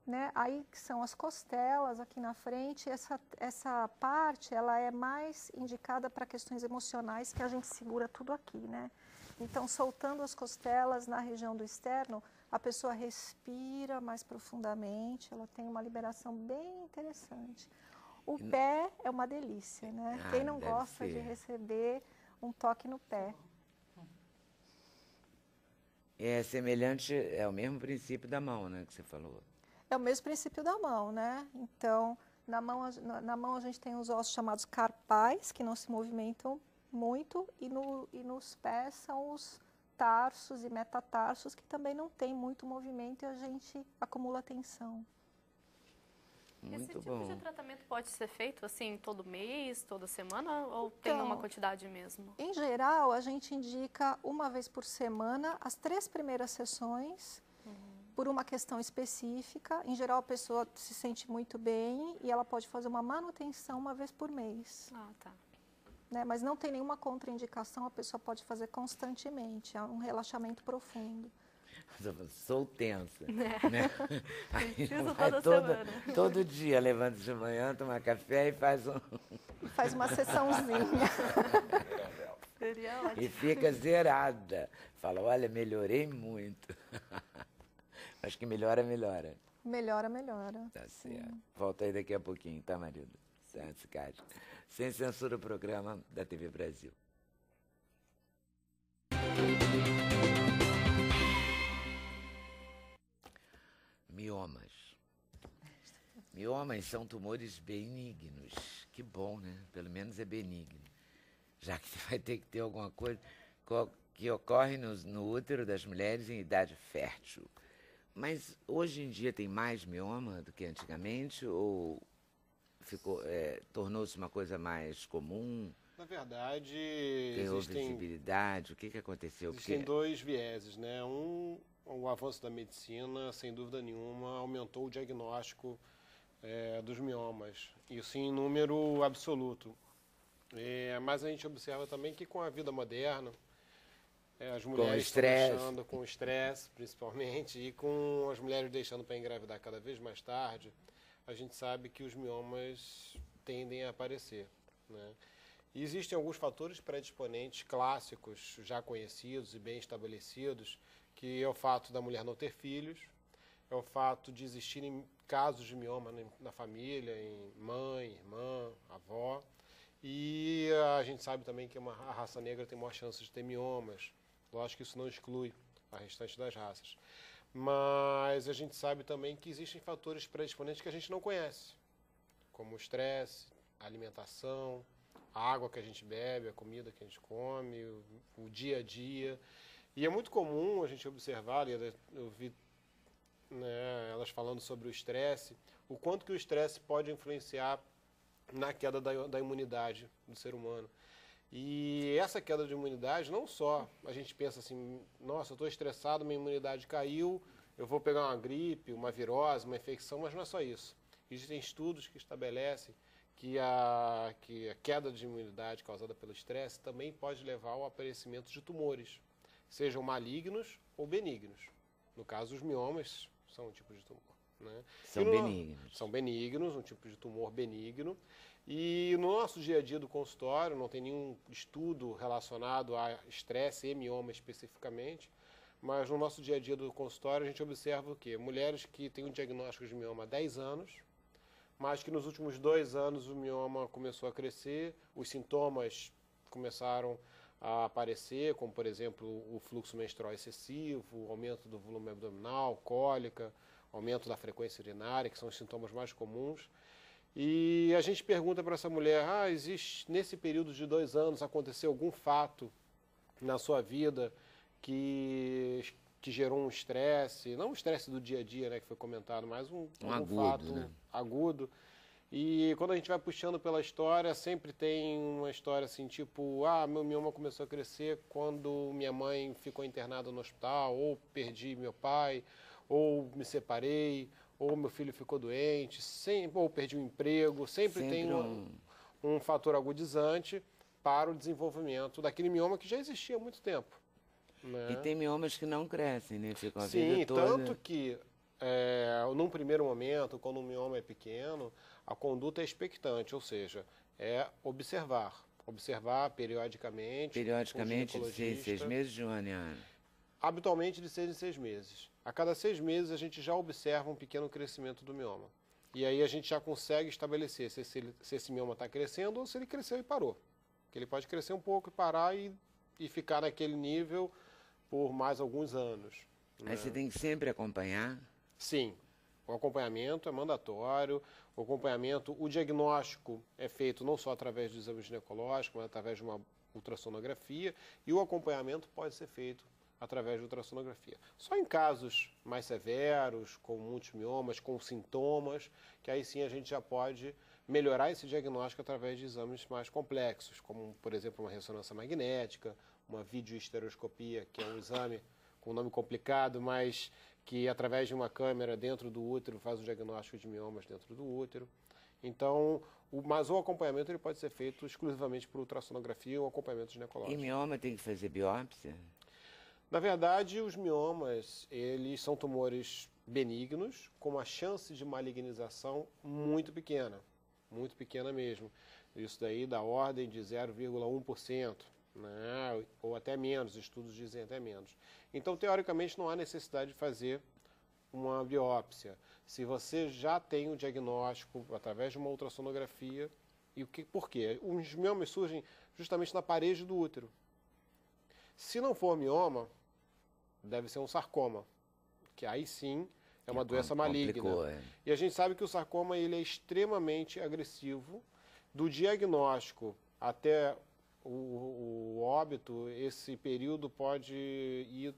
Né? Aí que são as costelas aqui na frente, essa parte ela é mais indicada para questões emocionais, que a gente segura tudo aqui, né? Então, soltando as costelas na região do externo, a pessoa respira mais profundamente, ela tem uma liberação bem interessante. O pé é uma delícia, né? Quem não gosta de receber um toque no pé? É semelhante, é o mesmo princípio da mão, né, que você falou. É o mesmo princípio da mão, né? Então, na mão a gente tem os ossos chamados carpais, que não se movimentam muito, e nos pés são os tarsos e metatarsos, que também não tem muito movimento e a gente acumula tensão. Esse tipo de tratamento pode ser feito assim todo mês, toda semana, ou tem uma quantidade mesmo? Em geral, a gente indica uma vez por semana as 3 primeiras sessões, por uma questão específica. Em geral, a pessoa se sente muito bem e ela pode fazer uma manutenção uma vez por mês. Ah, tá. Né? Mas não tem nenhuma contraindicação, a pessoa pode fazer constantemente, é um relaxamento profundo. Sou tensa. Né? Preciso toda semana. Todo dia levanta de manhã, toma café e faz uma sessãozinha. Seria ótimo. E fica zerada. Fala, olha, melhorei muito. Acho que melhora. Melhora. Tá certo. Volta aí daqui a pouquinho, tá, marido? Certo, Cátia. Sem Censura, o programa da TV Brasil. Miomas. Miomas são tumores benignos. Que bom, né? Pelo menos é benigno. Já que vai ter que ter alguma coisa que ocorre no útero das mulheres em idade fértil. Mas hoje em dia tem mais mioma do que antigamente ou tornou-se uma coisa mais comum? Na verdade, existem visibilidade? O que aconteceu? Existem 2 vieses, né? O avanço da medicina, sem dúvida nenhuma, aumentou o diagnóstico dos miomas, isso em número absoluto. Mas a gente observa também que com a vida moderna, as mulheres estão deixando com estresse, principalmente, e com as mulheres deixando para engravidar cada vez mais tarde, a gente sabe que os miomas tendem a aparecer, né? E existem alguns fatores predisponentes clássicos, já conhecidos e bem estabelecidos, que é o fato da mulher não ter filhos, é o fato de existirem casos de mioma na família, em mãe, irmã, avó, e a gente sabe também que a raça negra tem maior chance de ter miomas. Lógico que isso não exclui a restante das raças. Mas a gente sabe também que existem fatores predisponentes que a gente não conhece, como o estresse, a alimentação, a água que a gente bebe, a comida que a gente come, o dia a dia. E é muito comum a gente observar, eu vi, né, elas falando sobre o estresse, o quanto que o estresse pode influenciar na queda da imunidade do ser humano. E essa queda de imunidade, não só a gente pensa assim, nossa, eu estou estressado, minha imunidade caiu, eu vou pegar uma gripe, uma virose, uma infecção, mas não é só isso. Existem estudos que estabelecem que a queda de imunidade causada pelo estresse também pode levar ao aparecimento de tumores, sejam malignos ou benignos. No caso, os miomas são um tipo de tumor. Né? São benignos. São benignos, um tipo de tumor benigno. E no nosso dia a dia do consultório, não tem nenhum estudo relacionado a estresse e mioma especificamente, mas no nosso dia a dia do consultório a gente observa o quê? Mulheres que têm um diagnóstico de mioma há 10 anos, mas que nos últimos 2 anos o mioma começou a crescer, os sintomas começaram a aparecer, como por exemplo o fluxo menstrual excessivo, o aumento do volume abdominal, cólica, aumento da frequência urinária, que são os sintomas mais comuns. E a gente pergunta para essa mulher, existe nesse período de 2 anos, aconteceu algum fato na sua vida que gerou um estresse, não um estresse do dia a dia, né, que foi comentado, mas um agudo, fato, né? Agudo. E quando a gente vai puxando pela história, sempre tem uma história assim, tipo, meu mioma começou a crescer quando minha mãe ficou internada no hospital, ou perdi meu pai, ou me separei, ou meu filho ficou doente, ou perdi o emprego, sempre tem um fator agudizante para o desenvolvimento daquele mioma que já existia há muito tempo. Né? E tem miomas que não crescem, né? Ficam a Sim, vida toda. Tanto que, num primeiro momento, quando o mioma é pequeno, a conduta é expectante, ou seja, é observar periodicamente. Periodicamente, de 6 meses, de um ano em ano. Habitualmente de 6 em 6 meses. A cada 6 meses a gente já observa um pequeno crescimento do mioma. E aí a gente já consegue estabelecer se esse mioma está crescendo ou se ele cresceu e parou. Porque ele pode crescer um pouco e parar e ficar naquele nível por mais alguns anos. Mas você tem que sempre acompanhar? Sim. O acompanhamento é mandatório. O diagnóstico é feito não só através do exame ginecológico, mas através de uma ultrassonografia. E o acompanhamento pode ser feito através de ultrassonografia. Só em casos mais severos, com muitos miomas, com sintomas, que aí sim a gente já pode melhorar esse diagnóstico através de exames mais complexos, como, por exemplo, uma ressonância magnética, uma videohisteroscopia, que é um exame com um nome complicado, mas que através de uma câmera dentro do útero faz o diagnóstico de miomas dentro do útero. Então, mas o acompanhamento ele pode ser feito exclusivamente por ultrassonografia ou acompanhamento ginecológico. E mioma tem que fazer biópsia? Na verdade, os miomas, eles são tumores benignos, com uma chance de malignização muito pequena mesmo. Isso daí da ordem de 0,1%, né? Ou até menos, estudos dizem até menos. Então, teoricamente, não há necessidade de fazer uma biópsia. Se você já tem o diagnóstico através de uma ultrassonografia, por quê? Os miomas surgem justamente na parede do útero. Se não for mioma, deve ser um sarcoma, que aí sim é uma doença maligna. E a gente sabe que o sarcoma ele é extremamente agressivo. Do diagnóstico até o óbito, esse período pode ir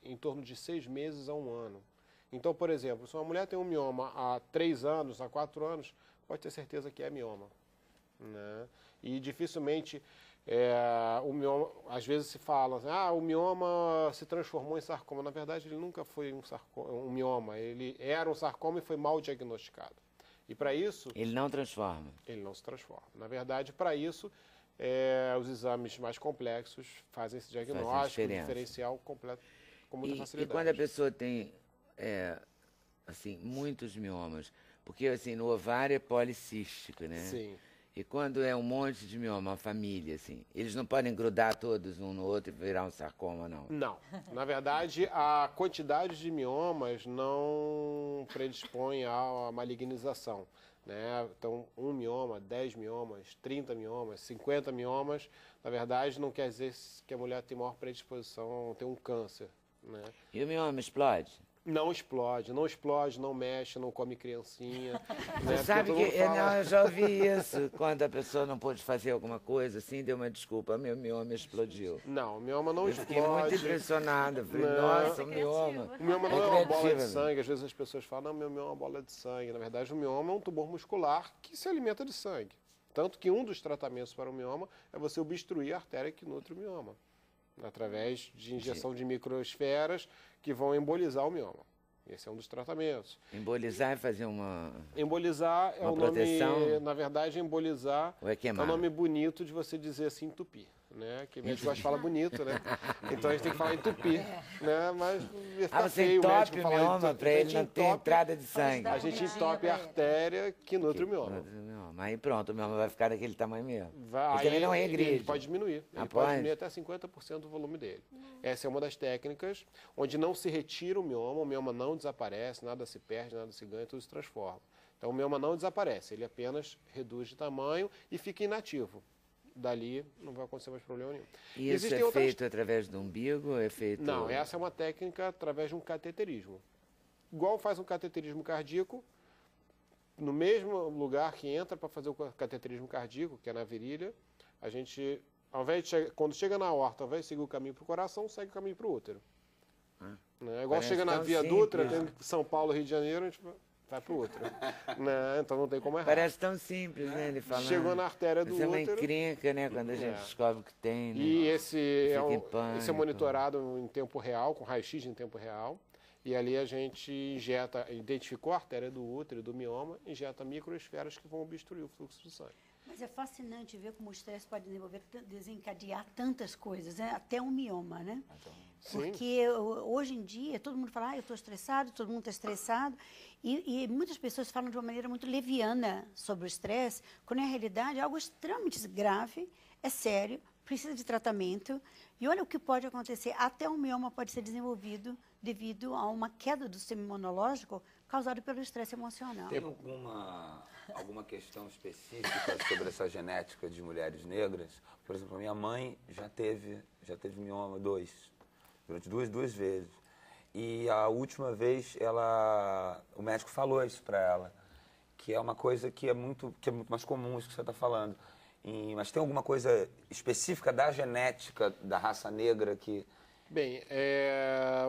em torno de 6 meses a 1 ano. Então, por exemplo, se uma mulher tem um mioma há 3 anos, há 4 anos, pode ter certeza que é mioma, né? E dificilmente... o mioma, às vezes se fala assim, o mioma se transformou em sarcoma. Na verdade, ele nunca foi um mioma, ele era um sarcoma e foi mal diagnosticado. E para isso... Ele não transforma? Ele não se transforma. Na verdade, para isso, os exames mais complexos fazem esse diagnóstico diferencial completo com muita facilidade. E quando a pessoa tem, assim, muitos miomas, porque assim, no ovário é policístico, né? Sim. E quando é um monte de mioma, uma família, assim, eles não podem grudar todos um no outro e virar um sarcoma, não? Não. Na verdade, a quantidade de miomas não predispõe à malignização, né? Então, 1 mioma, 10 miomas, 30 miomas, 50 miomas, na verdade, não quer dizer que a mulher tem maior predisposição a ter um câncer, né? E o mioma explode? Não explode, não mexe, não come criancinha. Você sabe que eu já ouvi isso, quando a pessoa não pôde fazer alguma coisa, assim, deu uma desculpa, meu mioma explodiu. Não, o mioma não explode. Eu fiquei muito impressionada, falei, nossa, o mioma. O mioma não é uma bola de sangue, às vezes as pessoas falam, não, meu mioma é uma bola de sangue. Na verdade, o mioma é um tumor muscular que se alimenta de sangue. Tanto que um dos tratamentos para o mioma é você obstruir a artéria que nutre o mioma, através de injeção de microesferas que vão embolizar o mioma. Esse é um dos tratamentos. Embolizar é fazer uma... Embolizar é o nome... Na verdade, embolizar é um nome bonito de você dizer assim, entupir, né? Que a gente gosta de falar bonito, né? Então a gente tem que falar entupir, né? Mas fica você entope o mioma para ele não ter entrada de sangue. A gente entope a artéria que nutre o mioma. Aí pronto, o mioma vai ficar daquele tamanho mesmo. Vai, ele também não regride. Ele pode diminuir. Ele pode diminuir até 50% do volume dele. Essa é uma das técnicas onde não se retira o mioma não desaparece, nada se perde, nada se ganha, tudo se transforma. Então o mioma não desaparece, ele apenas reduz de tamanho e fica inativo. Dali não vai acontecer mais problema nenhum. E isso feito através do umbigo? Não, essa é uma técnica através de um cateterismo. Igual faz um cateterismo cardíaco, no mesmo lugar que entra para fazer o cateterismo cardíaco, que é na virilha, a gente, quando chega na aorta, ao invés de seguir o caminho para o coração, segue o caminho para o útero. Né? Igual chega na Via Dutra, tem São Paulo, Rio de Janeiro, a gente vai para o útero. Né? Então não tem como errar. Parece tão simples, né? Ele falando. Chegou na artéria do útero. Isso é uma encrenca, né? Quando a gente descobre que tem. Né? E esse é monitorado em tempo real, com raio-x em tempo real. E ali a gente identificou a artéria do útero e do mioma, injeta microesferas que vão obstruir o fluxo de sangue. Mas é fascinante ver como o estresse pode desencadear tantas coisas, né? Até um mioma, né? Sim. Porque hoje em dia todo mundo fala, eu estou estressado, todo mundo está estressado, e muitas pessoas falam de uma maneira muito leviana sobre o estresse, quando na realidade é algo extremamente grave, é sério, precisa de tratamento. E olha o que pode acontecer. Até um mioma pode ser desenvolvido devido a uma queda do sistema imunológico causada pelo estresse emocional. Tem alguma questão específica sobre essa genética de mulheres negras? Por exemplo, a minha mãe já teve mioma durante duas vezes. E a última vez o médico falou isso para ela, que é uma coisa que é muito mais comum isso que você está falando. Mas tem alguma coisa específica da genética da raça negra que... Bem,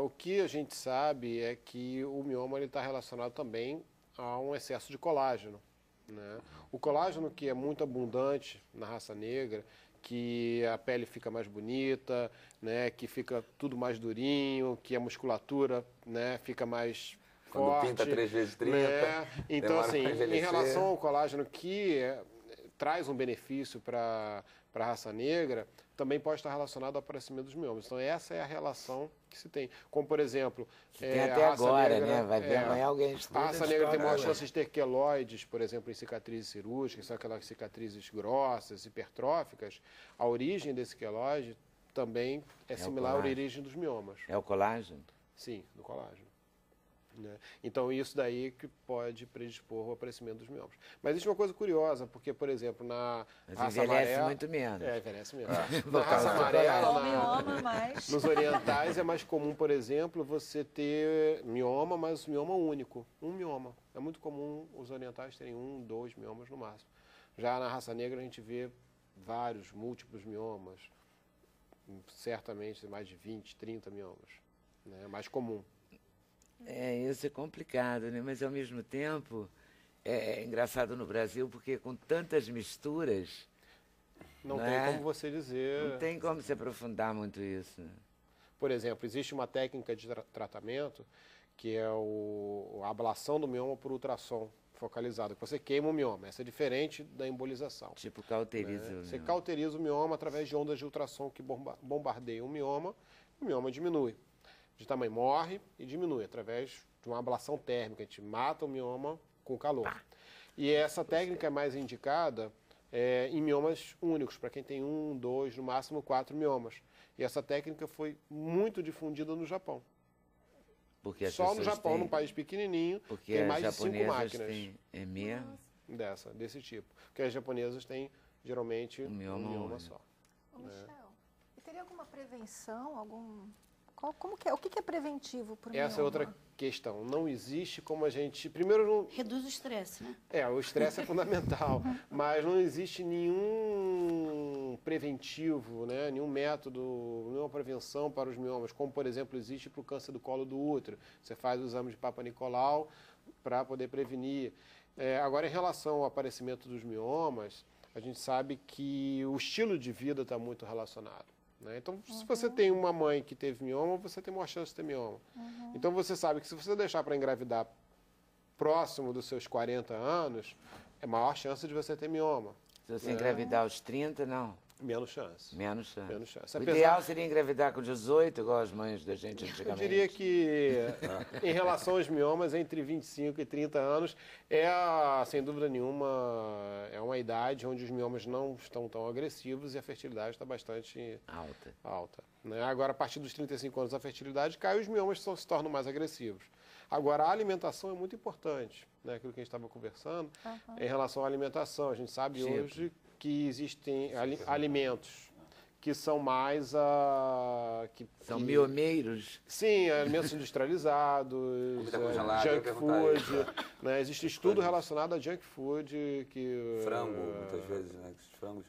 o que a gente sabe é que o mioma está relacionado também a um excesso de colágeno, né? O colágeno, que é muito abundante na raça negra, que a pele fica mais bonita, né, que fica tudo mais durinho, que a musculatura, né, fica mais quando forte. Pinta 3x30. Né? Então, assim, em relação ao colágeno que traz um benefício para a raça negra, também pode estar relacionado ao aparecimento dos miomas. Então, essa é a relação que se tem. Como, por exemplo... tem até agora, negra, né? Vai ver amanhã alguém estuda. A raça negra tem maior chance de ter queloides, por exemplo, em cicatrizes cirúrgicas, são aquelas cicatrizes grossas, hipertróficas. A origem desse queloide também é similar à origem dos miomas. É o colágeno? Sim, do colágeno. Né? Então, isso daí que pode predispor ao aparecimento dos miomas. Mas existe uma coisa curiosa, porque, por exemplo, na raça amarela... muito menos. Envelhece menos. Na raça amarela, mas... nos orientais é mais comum, por exemplo, você ter mioma, mas mioma único. Um mioma. É muito comum os orientais terem 1, 2 miomas no máximo. Já na raça negra a gente vê múltiplos miomas. Certamente mais de 20, 30 miomas. Né? É mais comum. Isso é complicado, né? Mas, ao mesmo tempo, é engraçado no Brasil, porque com tantas misturas... Não tem como você dizer... Não tem como se aprofundar muito isso. Por exemplo, existe uma técnica de tratamento que é a ablação do mioma por ultrassom focalizado, que você queima o mioma. Essa é diferente da embolização. Tipo, cauteriza o mioma. Você cauteriza o mioma através de ondas de ultrassom que bombardeiam o mioma diminui. De tamanho, morre e diminui através de uma ablação térmica. A gente mata o mioma com calor. E essa técnica é mais indicada em miomas únicos, para quem tem 1, 2, no máximo 4 miomas. E essa técnica foi muito difundida no Japão. Porque só no Japão, num país pequenininho, tem mais de 5 máquinas. É mesmo? Desse tipo. Porque as japonesas têm, geralmente, um mioma só. Michel, e teria alguma prevenção, o que é preventivo para o mioma? Essa é outra questão. Não existe como a gente... Primeiro... Reduz o estresse, né? O estresse é fundamental. Mas não existe nenhum preventivo, né? Nenhum método, nenhuma prevenção para os miomas, como, por exemplo, existe para o câncer do colo do útero. Você faz o exame de Papa Nicolau para poder prevenir. Agora, em relação ao aparecimento dos miomas, a gente sabe que o estilo de vida está muito relacionado. Então, se você tem uma mãe que teve mioma, você tem maior chance de ter mioma. Então, você sabe que se você deixar para engravidar próximo dos seus 40 anos, é maior chance de você ter mioma. Se você engravidar aos 30, não. Menos chance. Menos chance. Menos chance. O ideal seria engravidar com 18, igual as mães da gente antigamente. Eu diria que, em relação aos miomas, entre 25 e 30 anos, sem dúvida nenhuma, é uma idade onde os miomas não estão tão agressivos e a fertilidade está bastante alta. Né? Agora, a partir dos 35 anos, a fertilidade cai e os miomas se tornam mais agressivos. Agora, a alimentação é muito importante, né? Aquilo que a gente estava conversando, em relação à alimentação. A gente sabe hoje que existem alimentos que são mais... São miomeiros? Sim, alimentos industrializados, junk food. Né? Existe estudo relacionado a junk food. Frango, muitas vezes, né? Esses frangos.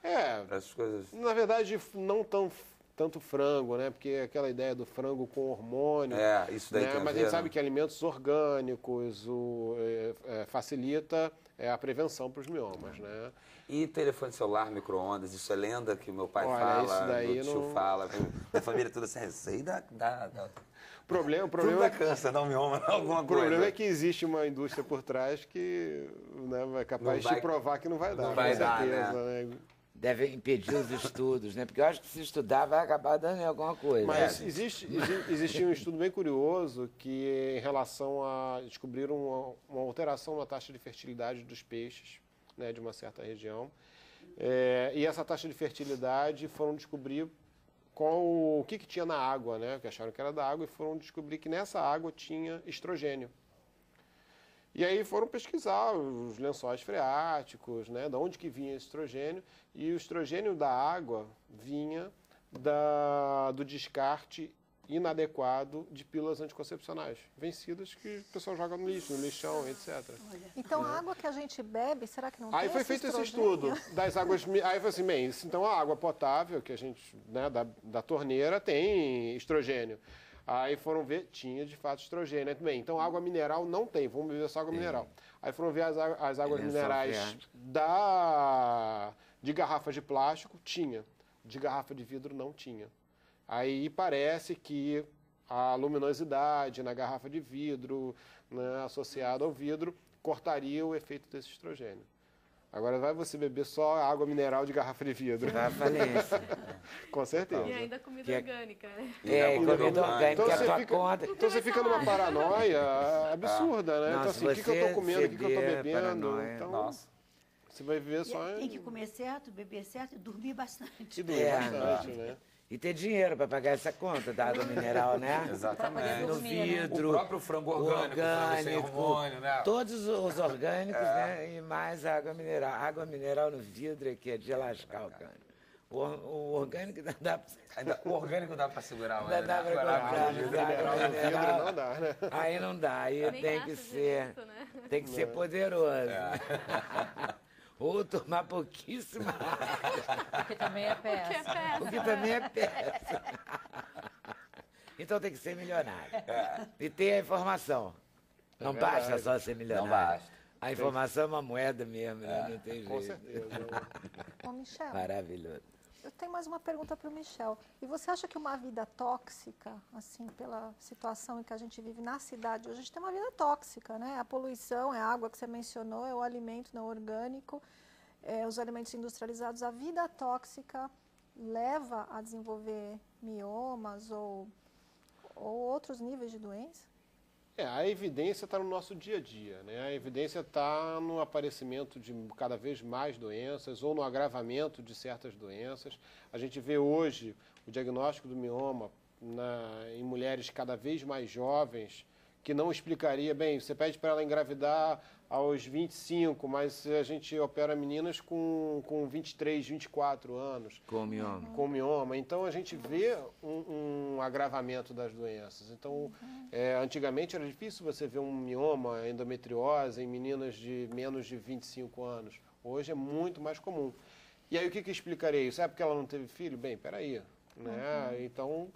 Essas coisas. Na verdade, não tanto frango, né? Porque aquela ideia do frango com hormônio. Isso daí tem Mas a gente sabe que alimentos orgânicos facilita a prevenção para os miomas, né? E telefone celular, micro-ondas, isso é lenda que o meu pai fala, isso daí meu tio fala, minha família toda assim, isso aí dá... O problema tudo dá câncer, dá um mioma, alguma coisa. O problema é que existe uma indústria por trás que é capaz de provar que não vai dar. Não vai dar, né? Deve impedir os estudos, né? Porque eu acho que se estudar vai acabar dando alguma coisa. Mas existe um estudo bem curioso que, em relação a descobrir uma alteração na taxa de fertilidade dos peixes, né, de uma certa região, E essa taxa de fertilidade foram descobrir o que tinha na água, né? Que acharam que era da água e foram descobrir que nessa água tinha estrogênio. E aí foram pesquisar os lençóis freáticos, né? De onde que vinha esse estrogênio. E o estrogênio da água vinha do descarte inadequado de pílulas anticoncepcionais vencidas que o pessoal joga no lixo, no lixão, etc. Então a água que a gente bebe, será que não tem Aí foi feito esse estudo das águas. Aí foi assim, bem, então a água potável que a gente, né, da torneira tem estrogênio. Aí foram ver, tinha de fato estrogênio. Bem, então água mineral não tem, vamos beber só água mineral. Aí foram ver as águas minerais de garrafas de plástico, tinha. De garrafa de vidro não tinha. Aí parece que a luminosidade na garrafa de vidro, né, associada ao vidro, cortaria o efeito desse estrogênio. Agora vai você beber só água mineral de garrafa de vidro. Vai à falência. Com certeza. E ainda comida orgânica, né? Comida orgânica é a tua conta. Então você fica numa paranoia absurda, né? Nossa, então assim, o que eu tô comendo, o que eu tô bebendo? Paranoia. Então, Nossa. você vai viver só... Tem que comer certo, beber certo e dormir bastante. E dormir bastante, né? E ter dinheiro para pagar essa conta da água mineral, né? Exatamente. No vidro. O próprio frango orgânico, frango sem hormônio, né? Todos os orgânicos, né? E mais a água mineral. Água mineral no vidro aqui é de lascar o cano. O orgânico não dá para... O orgânico dá para segurar, mas dá para comprar. Mineral não dá, né? Aí não dá. Aí tem que ser... Tem que ser poderoso. Ou tomar pouquíssima água. Porque também é péssimo. Porque também é péssimo. Então tem que ser milionário. E ter a informação. Não basta só ser milionário. Não basta. A informação é uma moeda mesmo, né? Não tem jeito. Com certeza. Ô, Michel, Maravilhoso. eu tenho mais uma pergunta para o Michel. E você acha que uma vida tóxica, assim, pela situação em que a gente vive na cidade, hoje a gente tem uma vida tóxica, né? A poluição, é a água que você mencionou, é o alimento não orgânico, os alimentos industrializados. A vida tóxica leva a desenvolver miomas ou outros níveis de doença? A evidência está no nosso dia a dia, né? A evidência está no aparecimento de cada vez mais doenças ou no agravamento de certas doenças. A gente vê hoje o diagnóstico do mioma em mulheres cada vez mais jovens, que não explicaria, bem, você pede para ela engravidar aos 25, mas a gente opera meninas com 23, 24 anos. Com mioma. Com mioma. Então, a gente vê um agravamento das doenças. Então, antigamente era difícil você ver um mioma, endometriose, em meninas de menos de 25 anos. Hoje é muito mais comum. E aí, o que explicaria isso? É porque ela não teve filho? Bem, peraí. Né? Então,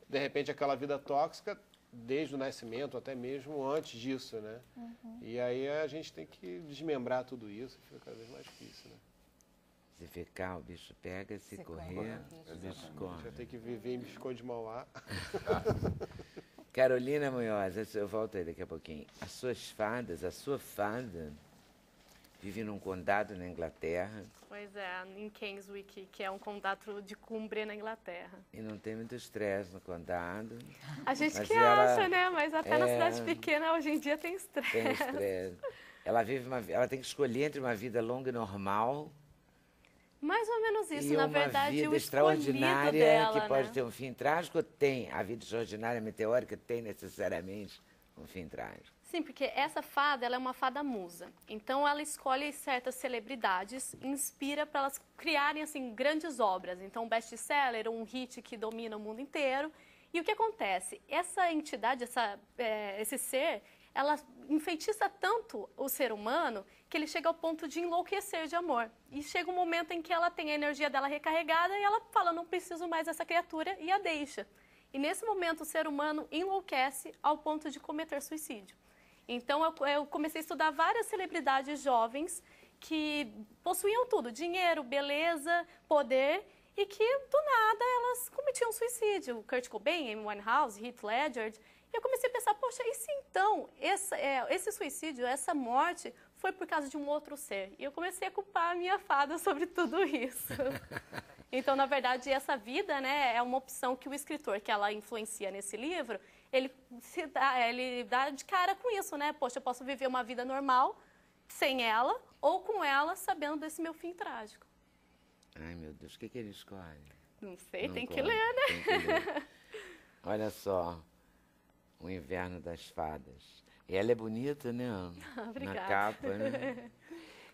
de repente, aquela vida tóxica desde o nascimento, até mesmo antes disso, né? E aí a gente tem que desmembrar tudo isso, fica cada vez mais difícil, né? Se ficar, o bicho pega, se correr, o bicho corre. Já tem que viver em Biscoito de Mauá. Carolina Munhoz, eu volto aí daqui a pouquinho. A sua fada, vive num condado na Inglaterra. Pois é, em Kingswick, que é um condado de Cumbria na Inglaterra. E não tem muito estresse no condado. A gente que acha, né? Mas até na cidade pequena, hoje em dia, tem estresse. Tem estresse. Ela tem que escolher entre uma vida longa e normal. Mais ou menos isso, e na verdade, uma vida extraordinária dela, que pode ter um fim trágico. Tem a vida extraordinária meteórica, tem necessariamente um fim trágico. Sim, porque essa fada, ela é uma fada musa. Então, ela escolhe certas celebridades, inspira para elas criarem, assim, grandes obras. Então, um best-seller, um hit que domina o mundo inteiro. E o que acontece? Essa entidade, esse ser, ela enfeitiça tanto o ser humano que ele chega ao ponto de enlouquecer de amor. E chega um momento em que ela tem a energia dela recarregada e ela fala, não preciso mais dessa criatura, e a deixa. E nesse momento, o ser humano enlouquece ao ponto de cometer suicídio. Então, eu comecei a estudar várias celebridades jovens que possuíam tudo, dinheiro, beleza, poder, e que, do nada, elas cometiam suicídio. Kurt Cobain, Amy Winehouse, Heath Ledger. E eu comecei a pensar, poxa, e se então esse suicídio, essa morte, foi por causa de um outro ser? E eu comecei a culpar a minha fada sobre tudo isso. Então, na verdade, essa vida, né, é uma opção que o escritor, que ela influencia nesse livro, ele dá de cara com isso, né? Poxa, eu posso viver uma vida normal, sem ela, ou com ela, sabendo desse meu fim trágico. Ai, meu Deus, o que ele escolhe? Não sei, tem que ler, né? Tem que ler. Olha só, O Inverno das Fadas. E ela é bonita, né? Obrigada. Na capa, né?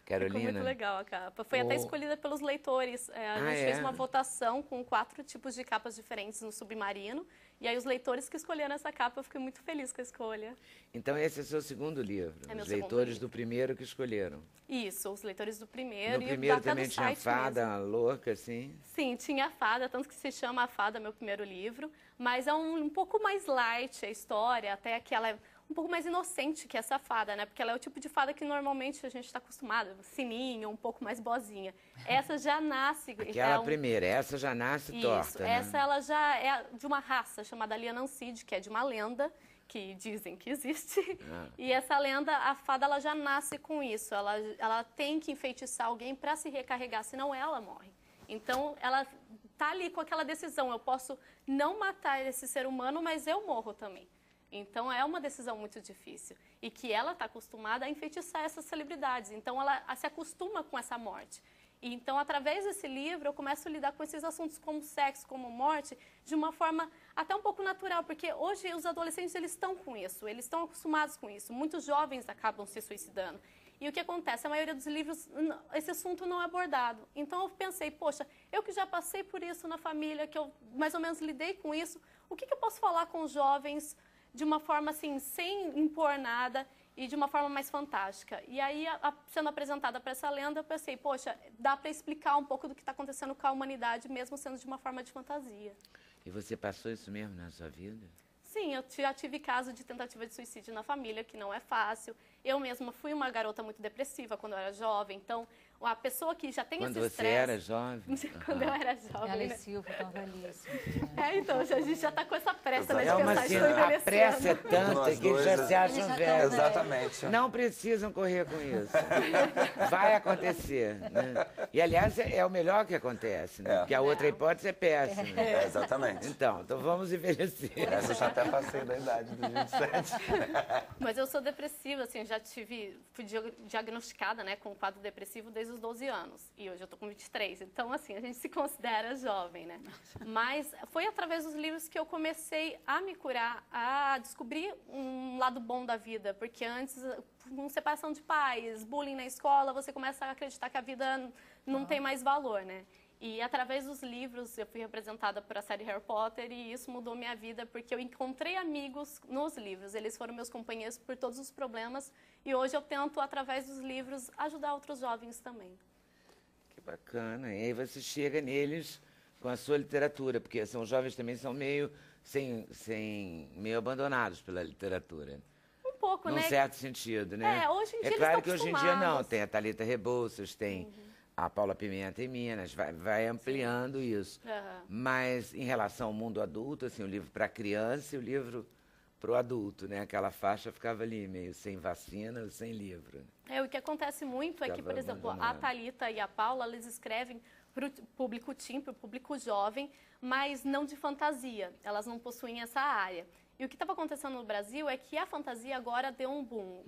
Carolina? Ficou muito legal a capa. Foi até escolhida pelos leitores. A gente fez uma votação com 4 tipos de capas diferentes no Submarino. E aí os leitores que escolheram essa capa, eu fiquei muito feliz com a escolha. Então esse é o seu segundo livro. É meu os leitores do primeiro que escolheram. Isso, os leitores do primeiro. No primeiro também tinha fada louca, assim? Sim, tinha a fada, tanto que se chama A Fada, meu primeiro livro. Mas é um pouco mais light a história, até que ela é um pouco mais inocente que essa fada, né? Porque ela é o tipo de fada que normalmente a gente está acostumado, sininho, um pouco mais boazinha. Essa já nasce... Aquela primeira, essa já nasce torta, Isso, essa ela já é de uma raça chamada Lianancide, que é de uma lenda, que dizem que existe. E essa lenda, a fada, ela já nasce com isso. Ela tem que enfeitiçar alguém para se recarregar, senão ela morre. Então, ela tá ali com aquela decisão, eu posso não matar esse ser humano, mas eu morro também. Então, é uma decisão muito difícil. E que ela está acostumada a enfeitiçar essas celebridades. Então, ela se acostuma com essa morte. E, então, através desse livro, eu começo a lidar com esses assuntos como sexo, como morte, de uma forma até um pouco natural. Porque hoje os adolescentes eles estão com isso, eles estão acostumados com isso. Muitos jovens acabam se suicidando. E o que acontece? A maioria dos livros, esse assunto não é abordado. Então, eu pensei, poxa, eu que já passei por isso na família, que eu mais ou menos lidei com isso, o que eu posso falar com os jovens de uma forma assim, sem impor nada e de uma forma mais fantástica. E aí, sendo apresentada para essa lenda, eu pensei, poxa, dá para explicar um pouco do que está acontecendo com a humanidade, mesmo sendo de uma forma de fantasia. E você passou isso mesmo na sua vida? Sim, eu já tive caso de tentativa de suicídio na família, que não é fácil. Eu mesma fui uma garota muito depressiva quando eu era jovem, então a pessoa que já tem esse estresse... Quando você era jovem? Quando eu era jovem, Ela né? e Silvia estão velhíssimos. Então, a gente já está com essa pressa, né, de uma pensar, estou a pressa é tanta que eles já se acham velhos. Exatamente. Não precisam correr com isso. Vai acontecer. Né? E, aliás, é o melhor que acontece, né? Porque a outra hipótese é péssima. Exatamente. Então vamos envelhecer. Essa eu já até passei da idade dos 27. Mas eu sou depressiva, assim, fui diagnosticada, né, com um quadro depressivo desde os 12 anos. E hoje eu tô com 23. Então, assim, a gente se considera jovem, né? Mas foi através dos livros que eu comecei a me curar, a descobrir um lado bom da vida. Porque antes, com separação de pais, bullying na escola, você começa a acreditar que a vida não tem mais valor, né? E através dos livros, eu fui representada por a série Harry Potter e isso mudou minha vida porque eu encontrei amigos nos livros. Eles foram meus companheiros por todos os problemas e hoje eu tento, através dos livros, ajudar outros jovens também. Que bacana. E aí você chega neles com a sua literatura, porque são jovens também são meio meio abandonados pela literatura. Um pouco, né? Num certo sentido, né? Hoje em dia é claro eles que estão hoje em dia não. acostumados. Tem a Thalita Rebouças, tem a Paula Pimenta em Minas, vai ampliando isso. Mas em relação ao mundo adulto, assim, o livro para criança e o livro para o adulto, né? Aquela faixa ficava ali meio sem vacina, sem livro. O que acontece muito é que, por exemplo, a Thalita e a Paula, eles escrevem para o público teen, para o público jovem, mas não de fantasia. Elas não possuem essa área. E o que estava acontecendo no Brasil é que a fantasia agora deu um boom.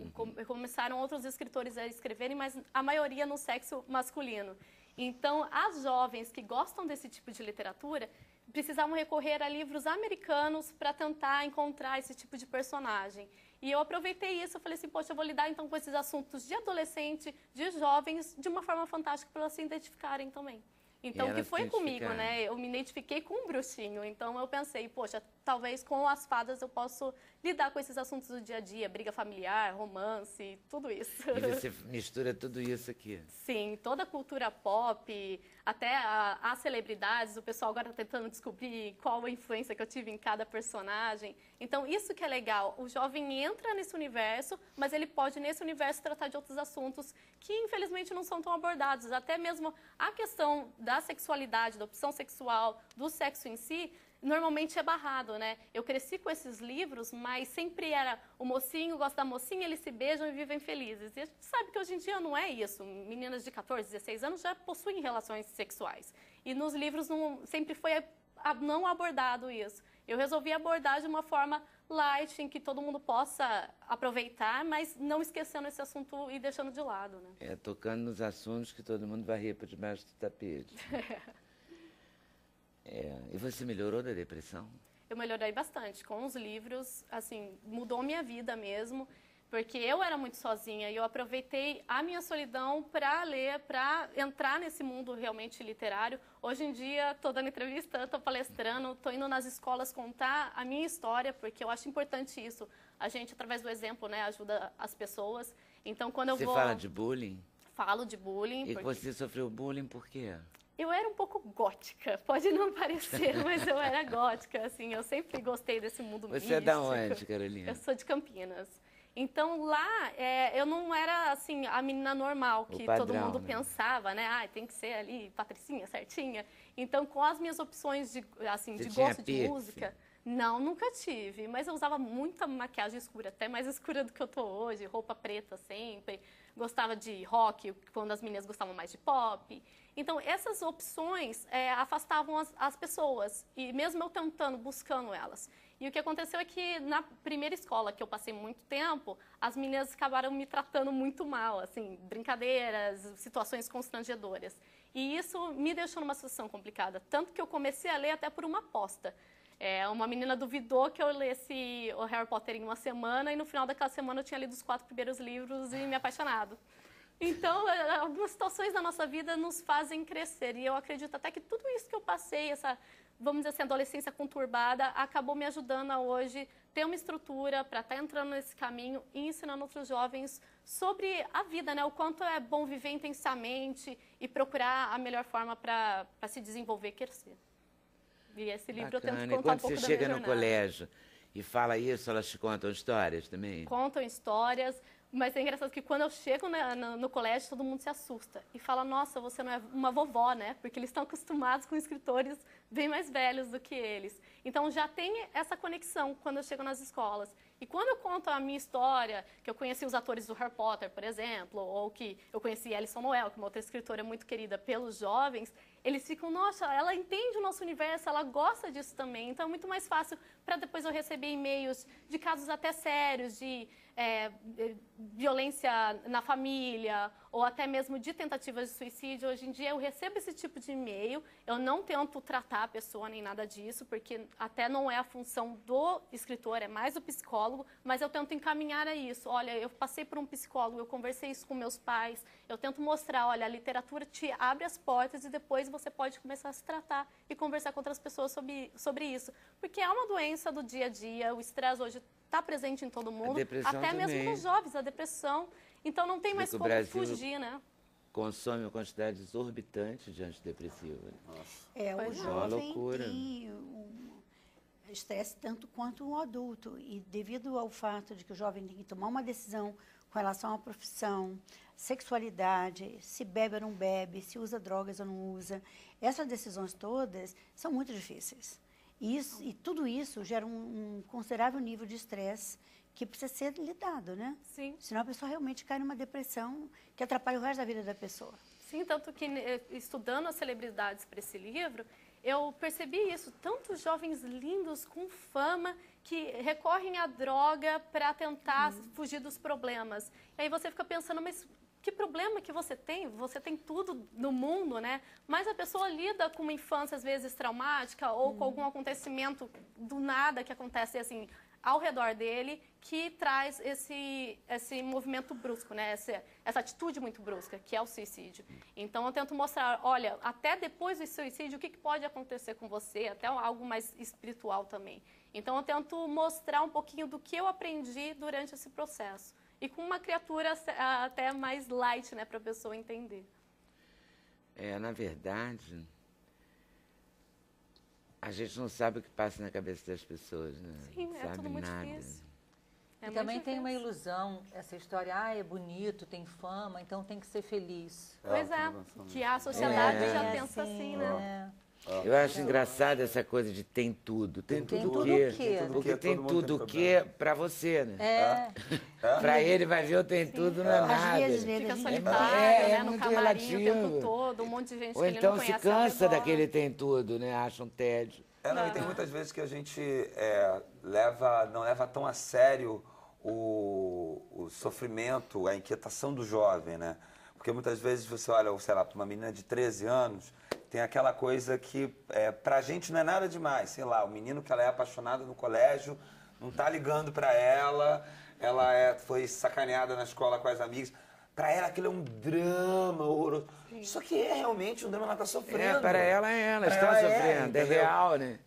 Começaram outros escritores a escreverem, mas a maioria no sexo masculino. Então, as jovens que gostam desse tipo de literatura precisavam recorrer a livros americanos para tentar encontrar esse tipo de personagem. E eu aproveitei isso, eu falei assim, poxa, eu vou lidar então com esses assuntos de adolescente, de jovens, de uma forma fantástica para elas se identificarem também. Então, o que foi comigo, né? Eu me identifiquei com um bruxinho. Então, eu pensei, poxa, talvez com as fadas eu possa lidar com esses assuntos do dia a dia, briga familiar, romance, tudo isso. E você mistura tudo isso aqui. Sim, toda a cultura pop, até as celebridades, o pessoal agora está tentando descobrir qual a influência que eu tive em cada personagem. Então, isso que é legal. O jovem entra nesse universo, mas ele pode, nesse universo, tratar de outros assuntos que, infelizmente, não são tão abordados. Até mesmo a questão da sexualidade, da opção sexual, do sexo em si, normalmente é barrado, né? Eu cresci com esses livros, mas sempre era o mocinho gosta da mocinha, eles se beijam e vivem felizes. E a gente sabe que hoje em dia não é isso. Meninas de 14, 16 anos já possuem relações sexuais. E nos livros sempre foi não abordado isso. Eu resolvi abordar de uma forma light, em que todo mundo possa aproveitar, mas não esquecendo esse assunto e deixando de lado, né? Tocando nos assuntos que todo mundo varria por debaixo do tapete. E você melhorou da depressão? Eu melhorei bastante. Com os livros, assim, mudou minha vida mesmo, porque eu era muito sozinha e eu aproveitei a minha solidão para ler, para entrar nesse mundo realmente literário. Hoje em dia, estou dando entrevista, estou palestrando, estou indo nas escolas contar a minha história, porque eu acho importante isso. A gente, através do exemplo, né, ajuda as pessoas. Então, quando eu vou... Você fala de bullying? Falo de bullying. E porque... você sofreu bullying por quê? Eu era um pouco gótica, pode não parecer, mas eu era gótica, assim, eu sempre gostei desse mundo místico. Você é da onde, Carolina? Eu sou de Campinas. Então, lá, eu não era, assim, a menina normal, que padrão, todo mundo pensava, né? Tem que ser ali, patricinha, certinha. Então, com as minhas opções de, assim, de gosto de música... Não, nunca tive, mas eu usava muita maquiagem escura, até mais escura do que eu tô hoje, roupa preta sempre. Gostava de rock, quando as meninas gostavam mais de pop. Então, essas opções afastavam as pessoas, e mesmo eu tentando, buscando elas. E o que aconteceu é que, na primeira escola, que eu passei muito tempo, as meninas acabaram me tratando muito mal, assim, brincadeiras, situações constrangedoras. E isso me deixou numa situação complicada, tanto que eu comecei a ler até por uma aposta. Uma menina duvidou que eu lesse o Harry Potter em uma semana, e no final daquela semana eu tinha lido os 4 primeiros livros e me apaixonado. Então, algumas situações da nossa vida nos fazem crescer, e eu acredito até que tudo isso que eu passei, essa, vamos dizer assim, adolescência conturbada, acabou me ajudando a hoje ter uma estrutura para estar entrando nesse caminho e ensinando outros jovens sobre a vida, né? O quanto é bom viver intensamente e procurar a melhor forma para se desenvolver e crescer. E esse livro eu tento contar um pouco da minha jornada. E quando você chega no colégio e fala isso, elas te contam histórias também? Contam histórias, mas é engraçado que quando eu chego no colégio, todo mundo se assusta. E fala, nossa, você não é uma vovó, né? Porque eles estão acostumados com escritores bem mais velhos do que eles. Então, já tem essa conexão quando eu chego nas escolas. E quando eu conto a minha história, que eu conheci os atores do Harry Potter, por exemplo, ou que eu conheci Alison Noel, que é uma outra escritora muito querida pelos jovens, eles ficam, nossa, ela entende o nosso universo, ela gosta disso também. Então, é muito mais fácil para depois eu receber e-mails de casos até sérios, de violência na família, ou até mesmo de tentativas de suicídio. Hoje em dia, eu recebo esse tipo de e-mail, eu não tento tratar a pessoa nem nada disso, porque até não é a função do escritor, é mais do psicólogo, mas eu tento encaminhar a isso. Olha, eu passei por um psicólogo, eu conversei isso com meus pais, eu tento mostrar, olha, a literatura te abre as portas e depois você pode começar a se tratar e conversar com outras pessoas sobre isso. Porque é uma doença do dia a dia, o estresse hoje está presente em todo mundo, até também. Mesmo nos jovens, a depressão. Então não tem mais como fugir, né? Consome uma quantidade exorbitante de antidepressivo. O jovem tem estresse tanto quanto o adulto. E devido ao fato de que o jovem tem que tomar uma decisão com relação à profissão, sexualidade, se bebe ou não bebe, se usa drogas ou não usa, essas decisões todas são muito difíceis. E tudo isso gera um considerável nível de estresse que precisa ser lidado, né? Sim. Senão a pessoa realmente cai numa depressão que atrapalha o resto da vida da pessoa. Sim, tanto que estudando as celebridades para esse livro, eu percebi isso. Tantos jovens lindos, com fama, que recorrem à droga para tentar fugir dos problemas. E aí você fica pensando, mas que problema que você tem? Você tem tudo no mundo, né? Mas a pessoa lida com uma infância, às vezes, traumática ou com algum acontecimento do nada que acontece, assim, ao redor dele, que traz esse movimento brusco, né? Essa atitude muito brusca, que é o suicídio. Então, eu tento mostrar, olha, até depois do suicídio, o que pode acontecer com você, até algo mais espiritual também. Então, eu tento mostrar um pouquinho do que eu aprendi durante esse processo. E com uma criatura até mais light, né, para a pessoa entender. Na verdade, a gente não sabe o que passa na cabeça das pessoas, né? Sim, não é sabe tudo muito nada. difícil. E também tem uma ilusão, essa história, é bonito, tem fama, então tem que ser feliz. Pois que a sociedade já pensa assim, né? Eu acho engraçado essa coisa de tem tudo. Tem tudo o quê? Porque tem tudo o quê pra você, né? Pra ele vai ver o tem tudo, não é nada. Às vezes fica solitário, né? No camarim o tempo todo, um monte de gente Ou que ele então não se conhece cansa daquele tem tudo, né? Acha um tédio. E tem muitas vezes que a gente não leva tão a sério o sofrimento, a inquietação do jovem, né? Porque muitas vezes você olha, sei lá, para uma menina de 13 anos, tem aquela coisa que pra gente não é nada demais. Sei lá, o menino que ela é apaixonada no colégio, não tá ligando para ela foi sacaneada na escola com as amigas. Para ela aquilo é um drama horroroso. Só que é realmente um drama, ela está sofrendo. Para ela está sofrendo, é real, né?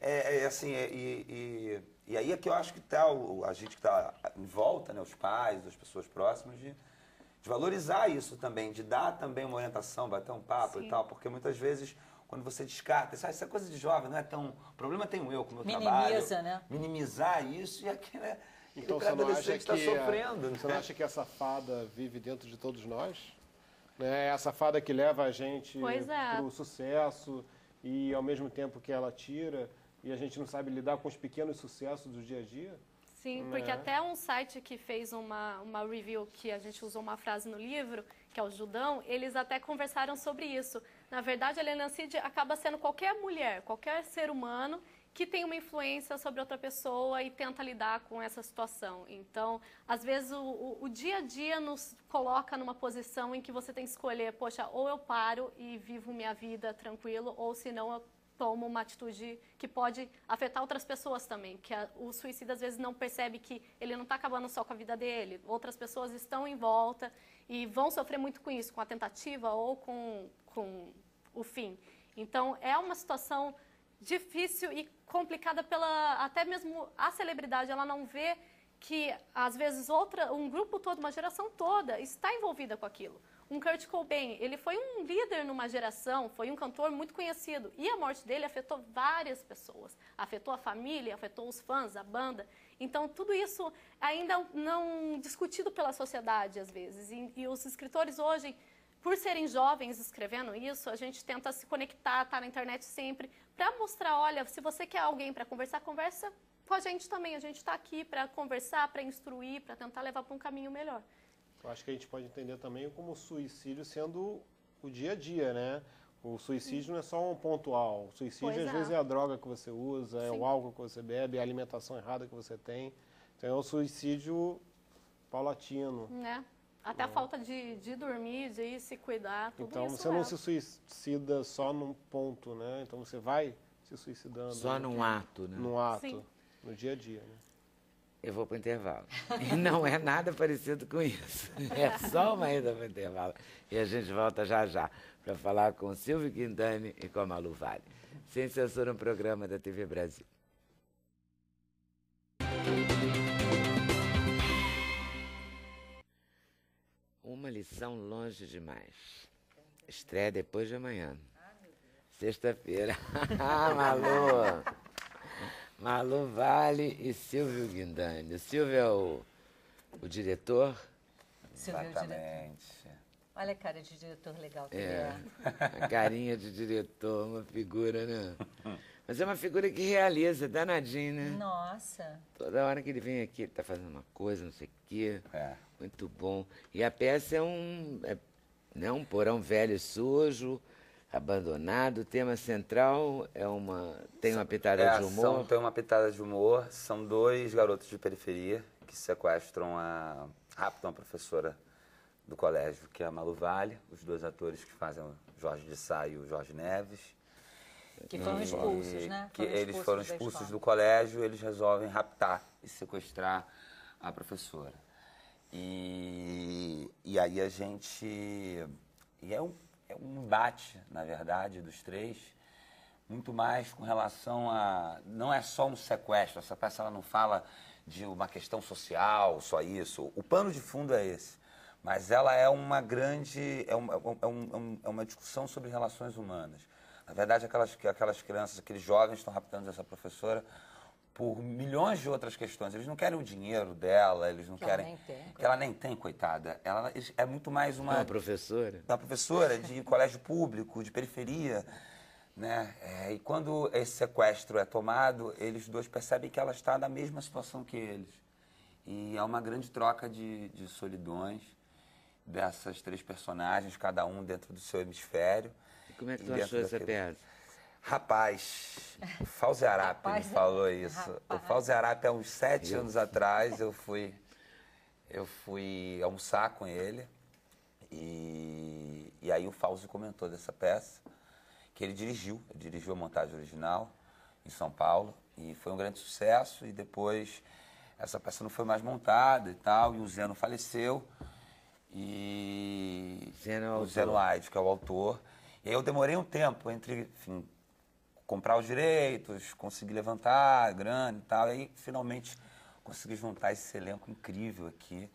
Assim, e aí é que eu acho que tá a gente que está em volta, né, os pais, as pessoas próximas, de valorizar isso também, de dar também uma orientação, bater um papo e tal, porque muitas vezes, quando você descarta, essa coisa de jovem não é tão... O problema tenho eu com o meu trabalho. Minimiza, né? Minimizar isso e aquilo é... Então você não acha que você não acha que essa fada vive dentro de todos nós? Né? Essa fada que leva a gente para o sucesso e ao mesmo tempo que ela tira e a gente não sabe lidar com os pequenos sucessos do dia a dia? Sim, porque até um site que fez uma review, que a gente usou uma frase no livro, que é o Judão, eles até conversaram sobre isso. Na verdade, a alienancide acaba sendo qualquer mulher, qualquer ser humano que tem uma influência sobre outra pessoa e tenta lidar com essa situação. Então, às vezes, o dia a dia nos coloca numa posição em que você tem que escolher, poxa, ou eu paro e vivo minha vida tranquilo, ou senão eu tomo uma atitude que pode afetar outras pessoas também. Que o suicida, às vezes, não percebe que ele não está acabando só com a vida dele. Outras pessoas estão em volta e vão sofrer muito com isso, com a tentativa ou com o fim. Então, é uma situação difícil e complicada até mesmo a celebridade, ela não vê que às vezes um grupo todo, uma geração toda está envolvida com aquilo. Um Kurt Cobain, ele foi um líder numa geração, foi um cantor muito conhecido e a morte dele afetou várias pessoas, afetou a família, afetou os fãs, a banda. Então tudo isso ainda não discutido pela sociedade às vezes e os escritores hoje, por serem jovens escrevendo isso, a gente tenta se conectar, tá na internet sempre, para mostrar, olha, se você quer alguém para conversar, conversa com a gente também. A gente está aqui para conversar, para instruir, para tentar levar para um caminho melhor. Eu acho que a gente pode entender também como o suicídio sendo o dia a dia, né? O suicídio não é só um pontual. O suicídio, às vezes, é a droga que você usa, é o álcool que você bebe, é a alimentação errada que você tem. Então, é o suicídio paulatino. Até a falta de dormir, de se cuidar, tudo então, isso. Então, você não se suicida só num ponto, né? Então, você vai se suicidando. Só num ato, né? Num ato, no dia a dia, né? Eu vou para o intervalo. E não é nada parecido com isso. É só uma ida para o intervalo. E a gente volta já já para falar com o Silvio Guindani e com a Malu Vale. Sem Censura, um programa da TV Brasil. Uma lição longe demais. Estreia depois de amanhã. Sexta-feira. Malu! Malu Vale e Silvio Guindani. O Silvio é o diretor? Silvio é o diretor. Olha a cara de diretor legal que ele é. A carinha de diretor, uma figura, né? Mas é uma figura que realiza, danadinho, né? Nossa. Toda hora que ele vem aqui, ele tá fazendo uma coisa, não sei o quê. Muito bom. E a peça é um porão velho e sujo, abandonado. O tema central tem uma pitada de humor. Tem uma pitada de humor. São dois garotos de periferia que raptam a professora do colégio, que é a Malu Vale, os dois atores que fazem o Jorge de Sá e o Jorge Neves. Que foram expulsos, né? Eles foram expulsos do colégio, eles resolvem raptar e sequestrar a professora. E aí a gente... E é um embate, na verdade, dos três, muito mais com relação a... Não é só um sequestro, essa peça ela não fala de uma questão social, só isso. O pano de fundo é esse. Mas ela é uma grande... É uma discussão sobre relações humanas. Na verdade, aquelas crianças, aqueles jovens estão raptando essa professora por milhões de outras questões. Eles não querem o dinheiro dela, eles não querem... Que ela nem tem, coitada. Ela é muito mais uma... Uma professora. Uma professora de colégio público, de periferia, né? E quando esse sequestro é tomado, eles dois percebem que ela está na mesma situação que eles. E é uma grande troca de solidões dessas três personagens, cada um dentro do seu hemisfério. E como é que tu achou essa peça? Rapaz, o Fauzi Arap me falou isso. Rapaz. O Fauzi Arap, há uns 7 anos atrás, eu fui almoçar com ele e aí o Fauzi comentou dessa peça, que ele dirigiu a montagem original em São Paulo e foi um grande sucesso e depois essa peça não foi mais montada e tal, e o Zeno faleceu e o Zeno Aide, que é o autor. E aí eu demorei um tempo entre, enfim, comprar os direitos, conseguir levantar grana e tal, e aí finalmente consegui juntar esse elenco incrível aqui.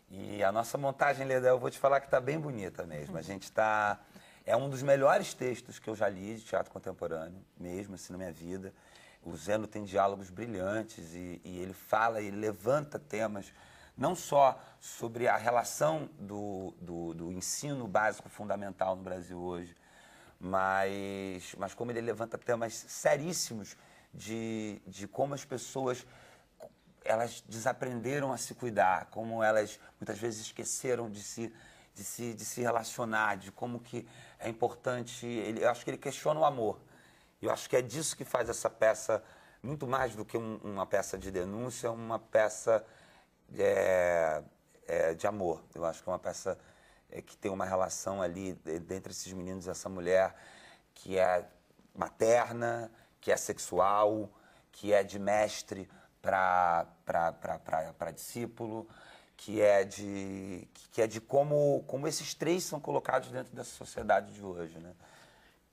E a nossa montagem, Leda, eu vou te falar que está bem bonita mesmo. A gente está... É um dos melhores textos que eu já li de teatro contemporâneo, mesmo assim, na minha vida. O Zeno tem diálogos brilhantes e ele fala, ele levanta temas não só sobre a relação do ensino básico fundamental no Brasil hoje, mas como ele levanta temas seríssimos de como as pessoas elas desaprenderam a se cuidar, como elas muitas vezes esqueceram de se relacionar, de como que é importante. Eu acho que ele questiona o amor. Eu acho que é disso que faz essa peça, muito mais do que uma peça de denúncia, uma peça de amor. Eu acho que é uma peça que tem uma relação ali entre esses meninos e essa mulher que é materna, que é sexual, que é de mestre para discípulo, que é de como esses três são colocados dentro dessa sociedade de hoje, né?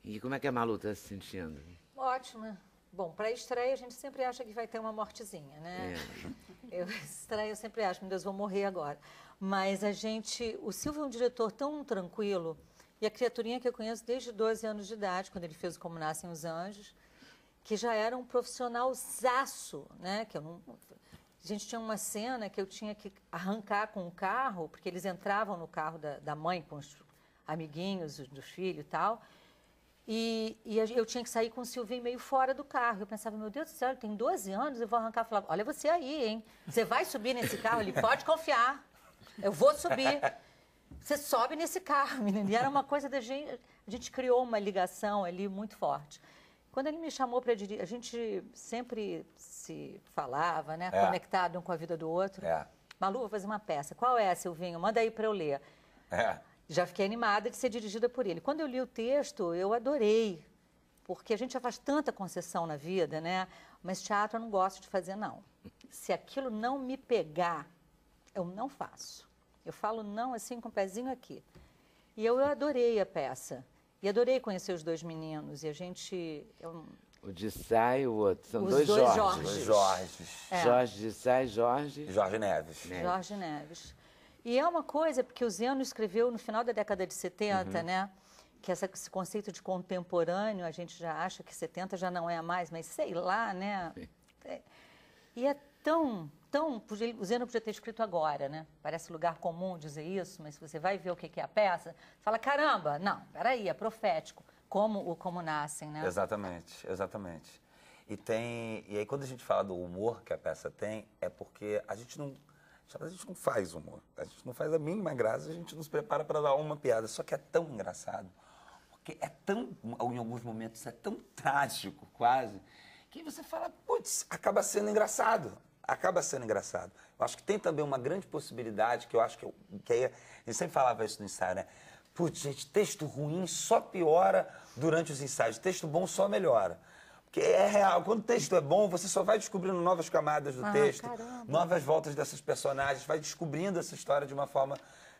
E como é que a Malu está se sentindo? Ótima. Bom, para a estreia a gente sempre acha que vai ter uma mortezinha, né? Eu sempre acho, meu Deus, vou morrer agora. Mas o Silvio é um diretor tão tranquilo, e a criaturinha que eu conheço desde 12 anos de idade, quando ele fez o Como Nascem os Anjos, que já era um profissionalzaço, né? A gente tinha uma cena que eu tinha que arrancar com o carro, porque eles entravam no carro da mãe com os amiguinhos do filho e tal, e eu tinha que sair com o Silvinho meio fora do carro. Eu pensava, meu Deus do céu, ele tem 12 anos, eu vou arrancar. Eu falava, olha você aí, hein? Você vai subir nesse carro? Ele pode confiar, eu vou subir. Você sobe nesse carro, menino. E era uma coisa da gente, a gente criou uma ligação ali muito forte. Quando ele me chamou para dirigir, a gente sempre se falava, né? Conectado um com a vida do outro. Malu, vou fazer uma peça. Qual é, Silvinho? Manda aí para eu ler. Já fiquei animada de ser dirigida por ele. Quando eu li o texto, eu adorei, porque a gente já faz tanta concessão na vida, né? Mas teatro eu não gosto de fazer, não. Se aquilo não me pegar, eu não faço. Eu falo não assim com o pezinho aqui. E eu adorei a peça. E adorei conhecer os dois meninos. E a gente... O de Sá e o outro. São dois Jorges. Dois Jorges. Jorge de Sá e Jorge Neves. Jorge Neves. E é uma coisa, porque o Zeno escreveu no final da década de 70, né? Que esse conceito de contemporâneo, a gente já acha que 70 já não é mais, mas sei lá, né? E é tão... O Zeno podia ter escrito agora, né? Parece lugar comum dizer isso, mas se você vai ver o que é a peça, fala, caramba, não, peraí, é profético, como nascem, né? Exatamente. E aí quando a gente fala do humor que a peça tem, é porque a gente não faz humor, a gente não faz a mínima graça, a gente nos prepara para dar uma piada, só que é tão engraçado, porque em alguns momentos, é tão trágico quase, que você fala, putz, acaba sendo engraçado. Eu acho que tem também uma grande possibilidade, que eu acho que aí, a gente sempre falava isso no ensaio, né? Putz, gente, texto ruim só piora durante os ensaios, texto bom só melhora. Porque é real, quando o texto é bom, você só vai descobrindo novas camadas do texto, novas voltas dessas personagens, vai descobrindo essa história de uma forma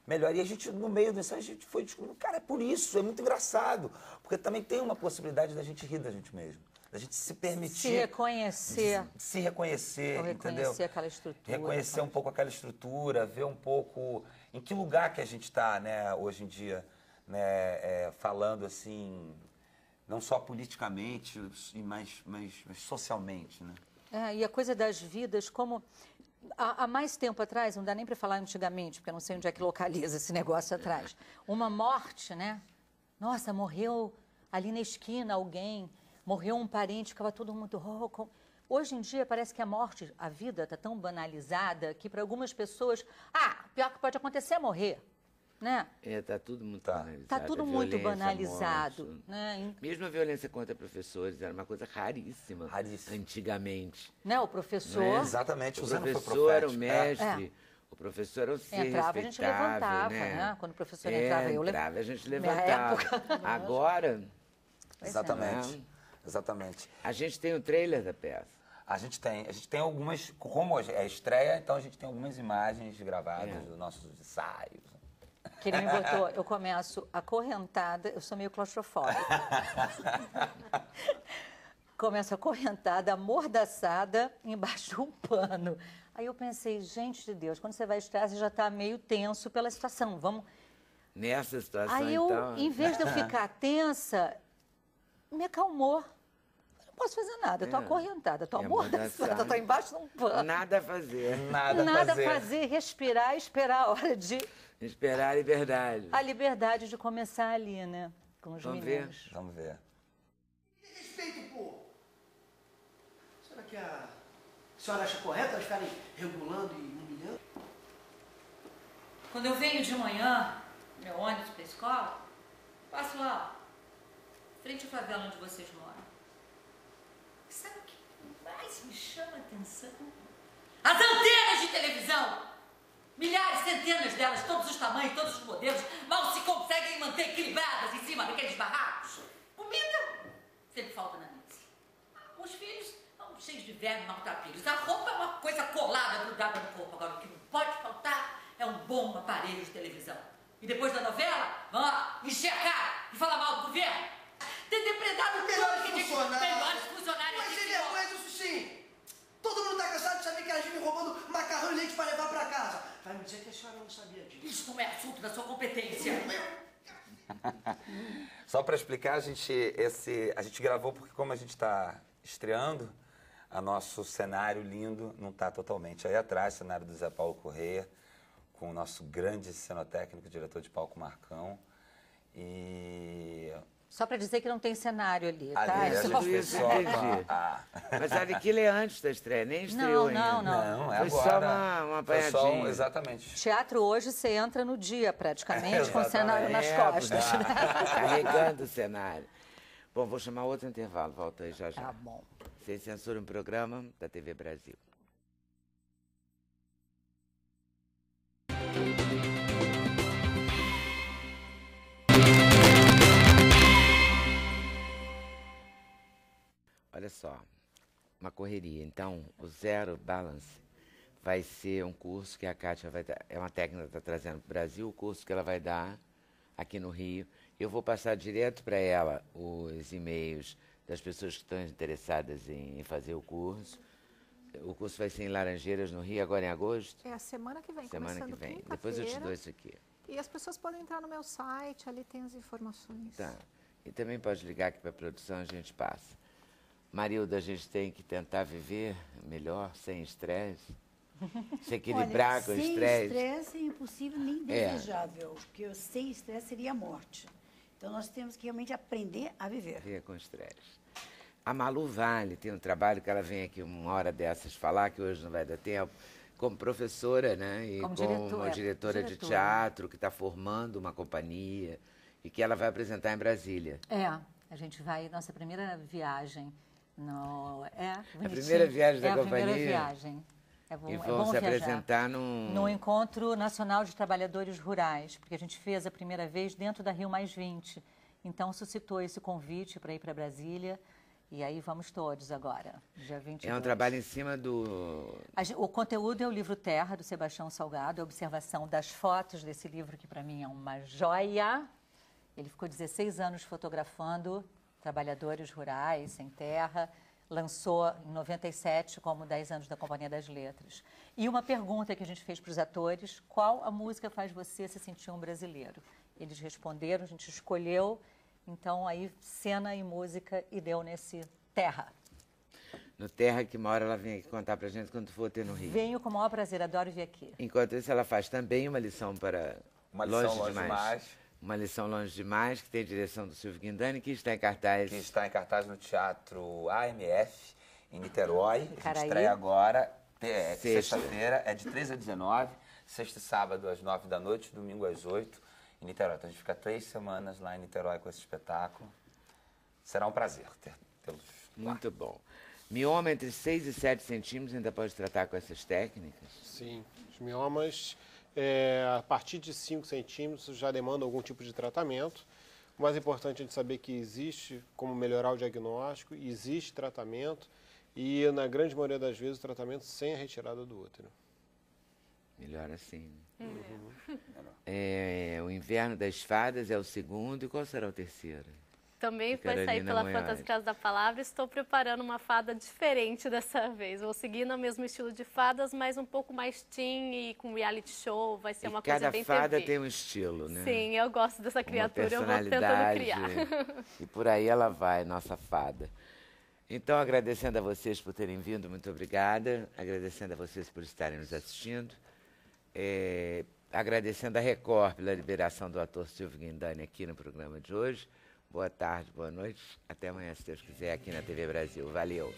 melhor. E a gente, no meio do ensaio, a gente foi descobrindo, cara, é por isso, é muito engraçado. Porque também tem uma possibilidade da gente rir da gente mesmo. Da gente se permitir... Se reconhecer. Se reconhecer, entendeu? Reconhecer aquela estrutura. Reconhecer um pouco aquela estrutura, ver um pouco em que lugar que a gente está, né, hoje em dia, né, falando assim, não só politicamente, mas socialmente, né? E a coisa das vidas, como... Há mais tempo atrás, não dá nem para falar antigamente, porque eu não sei onde é que localiza esse negócio atrás. Uma morte, né? Nossa, morreu ali na esquina alguém... Morreu um parente, ficava todo mundo... Hoje em dia, parece que a morte, a vida está tão banalizada que para algumas pessoas... pior que pode acontecer é morrer. né? Tá tudo muito banalizado. Tá tudo muito banalizado, né? Mesmo a violência contra professores era uma coisa raríssima. Antigamente. Né? O professor... Exatamente, o professor era o mestre. O professor era o ser entrava, a gente levantava, né? Quando o professor entrava, entrava, a gente levantava. Agora... Exatamente. Exatamente. A gente tem o trailer da peça. A gente tem algumas, como hoje é estreia, então a gente tem algumas imagens gravadas dos nossos ensaios. Que ele me botou, eu começo acorrentada, eu sou meio claustrofóbica. Começo acorrentada, amordaçada, embaixo de um pano. Aí eu pensei, gente de Deus, quando você vai estrear, você já está meio tenso pela situação, vamos... Nessa situação, aí eu, então... em vez de eu ficar tensa, me acalmou. Eu não posso fazer nada, eu estou acorrentada, estou amordaçada, estou embaixo de um pano. Nada a fazer. Nada a fazer, respirar e esperar a hora de... Esperar a liberdade. A liberdade de começar ali, né? Com os meninos. Vamos ver. Respeito, pô! Será que a senhora acha correto elas ficarem regulando e humilhando? Quando eu venho de manhã, meu ônibus para a escola, passo lá, frente à favela onde vocês moram. Sabe o que mais me chama a atenção? As antenas de televisão! Milhares, centenas delas, todos os tamanhos, todos os modelos, mal se conseguem manter equilibradas em cima daqueles barracos. Comida sempre falta na mesa. Os filhos estão cheios de vermes maltrapilhos. A roupa é uma coisa colada, grudada no corpo. Agora, o que não pode faltar é um bom aparelho de televisão. E depois da novela, vão lá, encher a cara e falar mal do governo. Ter depredado o melhores funcionários. Mas ele é mais o Sushi. Todo mundo está cansado de saber que elas vivem roubando macarrão e leite para levar para casa. Vai me dizer que a senhora não sabia disso. Isso não é assunto da sua competência. Só para explicar, a gente gravou porque como a gente está estreando, o nosso cenário lindo não está totalmente aí atrás, cenário do Zé Paulo Corrêa, com o nosso grande cenotécnico, diretor de palco Marcão. E... Só para dizer que não tem cenário ali, tá? Mas aquilo é antes da estreia, nem estreou ainda. Não, é Foi agora. Só uma apanhadinha. Exatamente. Teatro hoje você entra no dia, praticamente, com o cenário nas costas. Carregando o cenário. Bom, vou chamar outro intervalo, volta aí já. Tá bom. Vocês censuram um programa da TV Brasil. Olha só, uma correria. Então, o Zero Balance vai ser um curso que a Kátia vai dar, é uma técnica que está trazendo para o Brasil, o curso que ela vai dar aqui no Rio. Eu vou passar direto para ela os e-mails das pessoas que estão interessadas em fazer o curso. O curso vai ser em Laranjeiras, no Rio, agora em agosto? É a semana que vem, semana que vem. Depois eu te dou isso aqui. E as pessoas podem entrar no meu site, ali tem as informações. Tá. E também pode ligar aqui para a produção, a gente passa. Marilda, a gente tem que tentar viver melhor, sem estresse, se equilibrar com o estresse. Sem estresse é impossível nem desejável, porque sem estresse seria a morte. Então nós temos que realmente aprender a viver. Viver com estresse. A Malu Vale tem um trabalho que ela vem aqui uma hora dessas falar, que hoje não vai dar tempo, como professora, né? E como diretora de teatro, que está formando uma companhia e que ela vai apresentar em Brasília. A gente vai, nossa primeira viagem. A primeira viagem da companhia? É a primeira viagem. E vão se apresentar no Encontro Nacional de Trabalhadores Rurais, porque a gente fez a primeira vez dentro da Rio Mais 20. Então suscitou esse convite para ir para Brasília. E aí vamos todos agora, dia 22. É um trabalho em cima do... O conteúdo é o livro Terra, do Sebastião Salgado, a observação das fotos desse livro, que para mim é uma joia. Ele ficou 16 anos fotografando trabalhadores rurais, sem terra, lançou em 97, como 10 anos da Companhia das Letras. E uma pergunta que a gente fez para os atores, qual a música faz você se sentir um brasileiro? Eles responderam, a gente escolheu, então aí cena e música e deu nesse Terra. No Terra, que uma hora ela vem aqui contar pra gente quando for ter no Rio. Venho com o maior prazer, adoro vir aqui. Enquanto isso, ela faz também uma lição para Longe Demais. Uma lição Longe Demais, que tem direção do Silvio Guindani, que está em cartaz. Que está em cartaz no Teatro AMF, em Niterói. A gente estreia agora, sexta-feira, é de 13 a 19, sexta e sábado às 9 da noite, domingo às 8. em Niterói. Então, a gente fica 3 semanas lá em Niterói com esse espetáculo. Será um prazer tê-los lá. Muito bom. Mioma entre 6 e 7 centímetros ainda pode tratar com essas técnicas? Sim. Os miomas, a partir de 5 centímetros, já demandam algum tipo de tratamento. O mais importante é a gente saber que existe como melhorar o diagnóstico, existe tratamento e, na grande maioria das vezes, o tratamento sem a retirada do útero. Melhor assim, né? O Inverno das Fadas é o segundo, e qual será o terceiro? Também vai sair pela Fantasia Casa da Palavra. Estou preparando uma fada diferente dessa vez. Vou seguir no mesmo estilo de fadas, mas um pouco mais teen e com reality show. Vai ser uma coisa bem cada fada TV. tem um estilo, né? Sim, eu gosto dessa criatura. Eu vou tentando criar. E por aí ela vai, nossa fada. Então, agradecendo a vocês por terem vindo, muito obrigada. Agradecendo a vocês por estarem nos assistindo. Agradecendo a Record pela liberação do ator Silvio Guindani aqui no programa de hoje. Boa tarde, boa noite. Até amanhã, se Deus quiser, aqui na TV Brasil. Valeu!